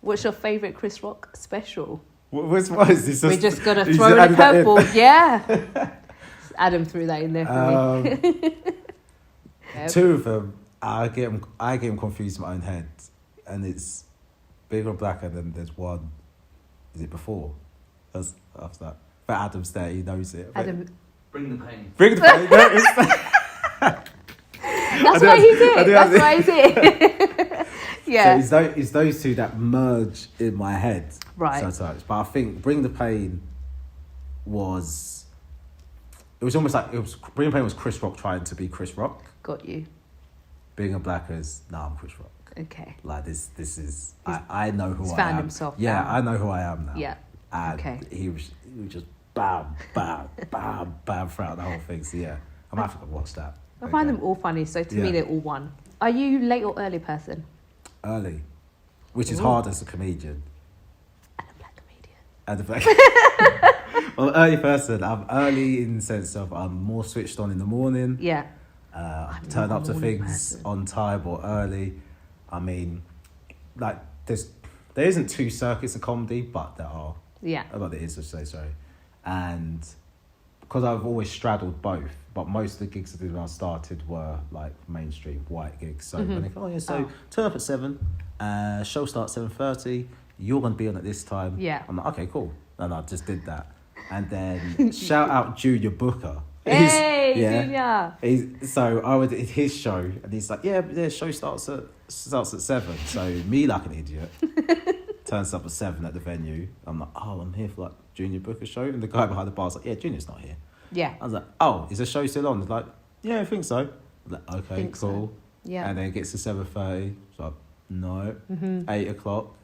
What's your favourite Chris Rock special? What is this? We're just going to throw in a curveball. Yeah. Adam threw that in there for me. Two of them, I get them confused in my own head. And it's Big or Black, and then there's one. Is it Before? That's after that. But Adam's there, he knows it. Adam. Bring the Pain. Bring the Pain. That's why he's it. That's why he's it. Yeah. So it's those two that merge in my head. Right. Sometimes. But I think Bring the Pain was... It was almost like... Bring the Pain was Chris Rock trying to be Chris Rock. Got you. Being a Black is... I'm Chris Rock. Okay. Like this is... I know who I am. He's found himself. Yeah, I know who I am now. Yeah. And he was just bam, bam, bam, bam throughout the whole thing. So yeah, I'm happy to watch that. I find them all funny, so to me they're all one. Are you late or early person? Early. Which is hard as a comedian. And a black comedian. And a black I'm an early person. I'm early in the sense of I'm more switched on in the morning. Yeah. Turn not up a to morning things person. on time or early. I mean, like there isn't two circuits of comedy, but there are. Yeah. But there is, I should say, sorry. And because I've always straddled both, but most of the gigs I did when I started were like mainstream white gigs. So when they go, turn up at 7, show starts 7:30. You're going to be on at this time. Yeah. I'm like, okay, cool. And I just did that. And then shout out Junior Booker. Hey, Junior. So I went to his show, and he's like, yeah, show starts at 7. So me like an idiot turns up at 7 at the venue. I'm like, oh, I'm here for like Junior Booker show, and the guy behind the bar's like, yeah, Junior's not here. Yeah. I was like, oh, is the show still on? He's like, yeah, I think so. I'm like, okay, Think so. cool. Yeah. And then it gets to 7:30. It's like, no. 8 o'clock.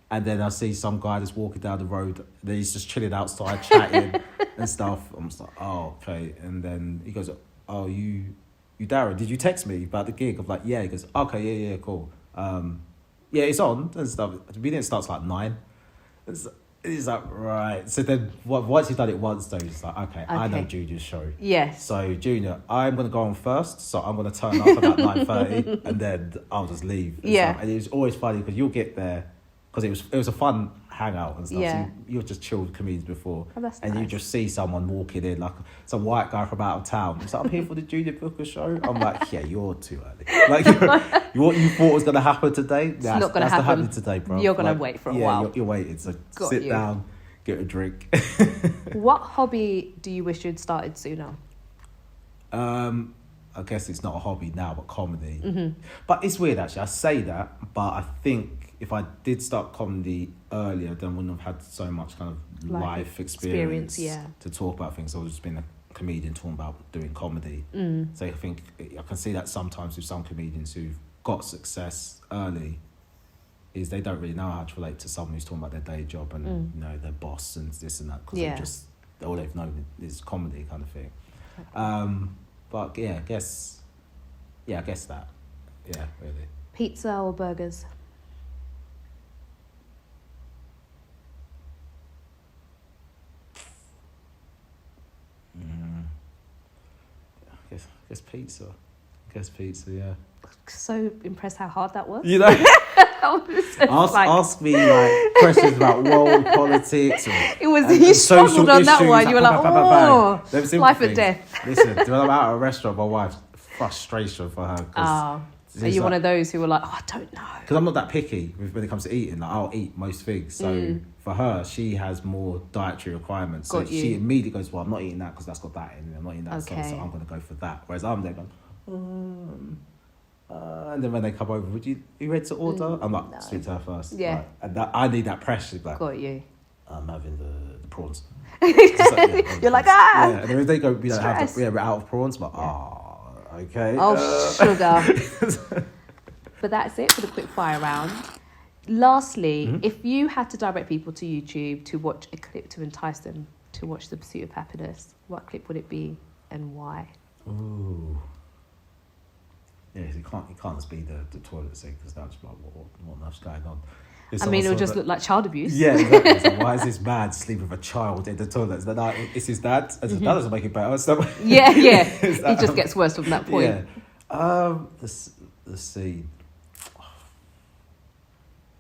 And then I see some guy that's walking down the road. And he's just chilling outside, chatting and stuff. I'm just like, oh, okay. And then he goes, oh, you Darran, did you text me about the gig? I'm like, yeah. He goes, okay, yeah, cool. Yeah, it's on and stuff. We didn't start till like 9. He's like, right. So then once he's done it once, though, he's like, okay, I know Junior's show. Yes. So Junior, I'm going to go on first. So I'm going to turn up about 9:30 and then I'll just leave. And it was always funny because you'll get there because it was a fun hangout and stuff. Yeah. So you'll just chill with comedians before. Oh, that's and nice. you just see someone walking in, like some white guy from out of town. He's like, I'm here for the Junior Booker show. I'm like, yeah, you're too early. Like, what you thought was going to happen today, It's not going to happen today, bro. You're going to wait for a while. You're waiting. So Got sit you. down, get a drink. What hobby do you wish you'd started sooner? I guess it's not a hobby now, but comedy. But it's weird, actually. I say that, but I think if I did start comedy earlier, then I wouldn't have had so much kind of life experience to talk about things. I would have just been a comedian talking about doing comedy. So I think I can see that sometimes with some comedians who've got success early, is they don't really know how to relate to someone who's talking about their day job and you know, their boss and this and that, because all they've known is comedy kind of thing. But yeah, I guess that. Yeah, really. Pizza or burgers? I guess pizza. Yeah. So impressed how hard that was. You know, ask me like questions about world politics. You struggled on that one. You were like, oh, life and death. Listen, when I'm out at a restaurant, my wife's frustration for her. Are you one of those who were like, oh, I don't know? Because I'm not that picky when it comes to eating. Like, I'll eat most things. So for her, she has more dietary requirements. So she immediately goes, well, I'm not eating that because that's got that in it. I'm not eating that, so I'm going to go for that. Whereas I'm there going, and then when they come over, you ready to order? I'm like, speak to her first. Yeah. Right. And I need that pressure. Like, got you. I'm having the prawns. You're like, ah! Yeah, and then if they go, we're out of prawns, I'm like, okay. Oh, sugar. But that's it for the quick fire round. Lastly, if you had to direct people to YouTube to watch a clip to entice them to watch The Pursuit of Happyness, what clip would it be and why? Ooh. Yeah, it can't just be the toilet scene, because that's like what enough's going on. I mean, it'll just look like child abuse. Yeah, exactly. It's like, why is this man sleeping with a child in the toilet? It's his dad. And his dad doesn't make it better. So Yeah. It just gets worse from that point. Yeah. The scene.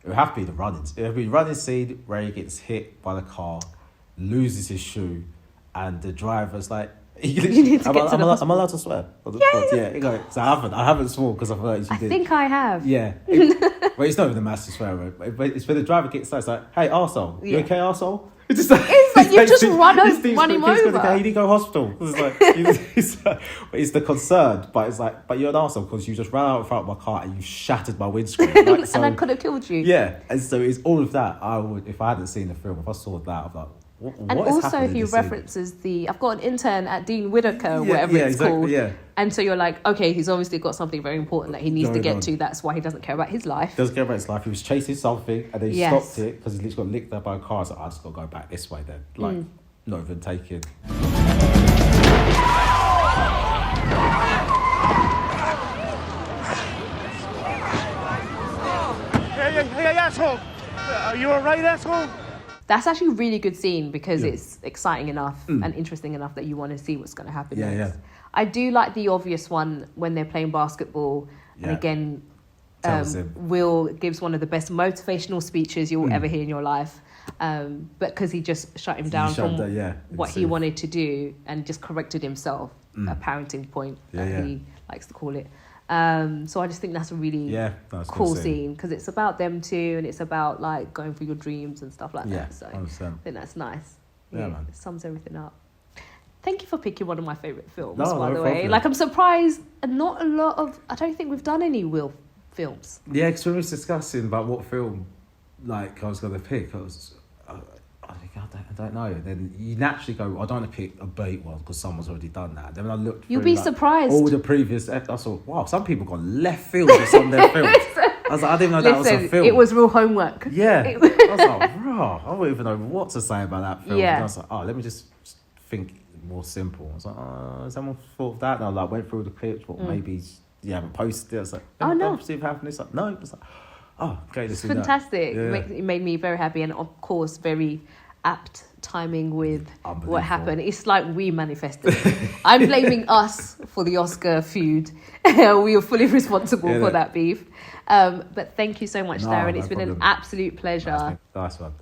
It would have to be the running. It would be the running scene where he gets hit by the car, loses his shoe, and the driver's like, You need to get to the hospital. am I allowed to swear? Yeah. So I haven't sworn because I've heard you did. I think I have. Yeah. Well, it's not even a massive swear word. But it's when the driver gets there, it's like, hey, arsehole, you okay, arsehole? It's like you just run him over. He didn't go to hospital. It's like, it's the concern, but it's like, but you're an arsehole because you just ran out in front of my car and you shattered my windscreen. Like, so, and I could have killed you. Yeah, and so it's all of that. I would, if I hadn't seen the film, if I saw that, I'm like, and also he references I've got an intern at Dean Whitaker, whatever it's called. Yeah. And so you're like, okay, he's obviously got something very important that he needs to get to. That's why he doesn't care about his life. Doesn't care about his life. He was chasing something and then he stopped it because he literally got licked up by a car. So I just got to go back this way then. Like, not even taking. Hey, asshole! Are you alright, asshole? That's actually a really good scene because it's exciting enough and interesting enough that you want to see what's going to happen next. Yeah. I do like the obvious one when they're playing basketball, and again, Will gives one of the best motivational speeches you'll ever hear in your life, but because he just shut him down from what he wanted to do and just corrected himself, a parenting point that he likes to call it. So I just think that's a really cool scene because it's about them too, and it's about like going for your dreams and stuff like that. So 100%. I think that's nice. Yeah, man. It sums everything up. Thank you for picking one of my favourite films, No, by no the way. problem. Like, I'm surprised, and not a lot of... I don't think we've done any Will films. Yeah, because when we was discussing about what film, like, I was going to pick, I don't know. Then you naturally go, I don't want to pick a bait one because someone's already done that. Then when I looked You'll through, be like, surprised. all the previous... I thought, wow, some people gone left field with some of their films. I was like, I didn't know that was a film. It was real homework. Yeah. I was like, bro, I don't even know what to say about that film. Yeah. And I was like, let me just think more simple. I was like, has someone thought of that? And I like went through the clips, but maybe you haven't posted it. I was like, no. Pursuit of Happyness? Like, no. It's like, okay, It's fantastic. Yeah. It made me very happy, and of course, very apt timing with what happened. It's like we manifested it. I'm blaming us for the Oscar feud. We are fully responsible for that beef. But thank you so much, Darren. It's been an absolute pleasure. Nice one.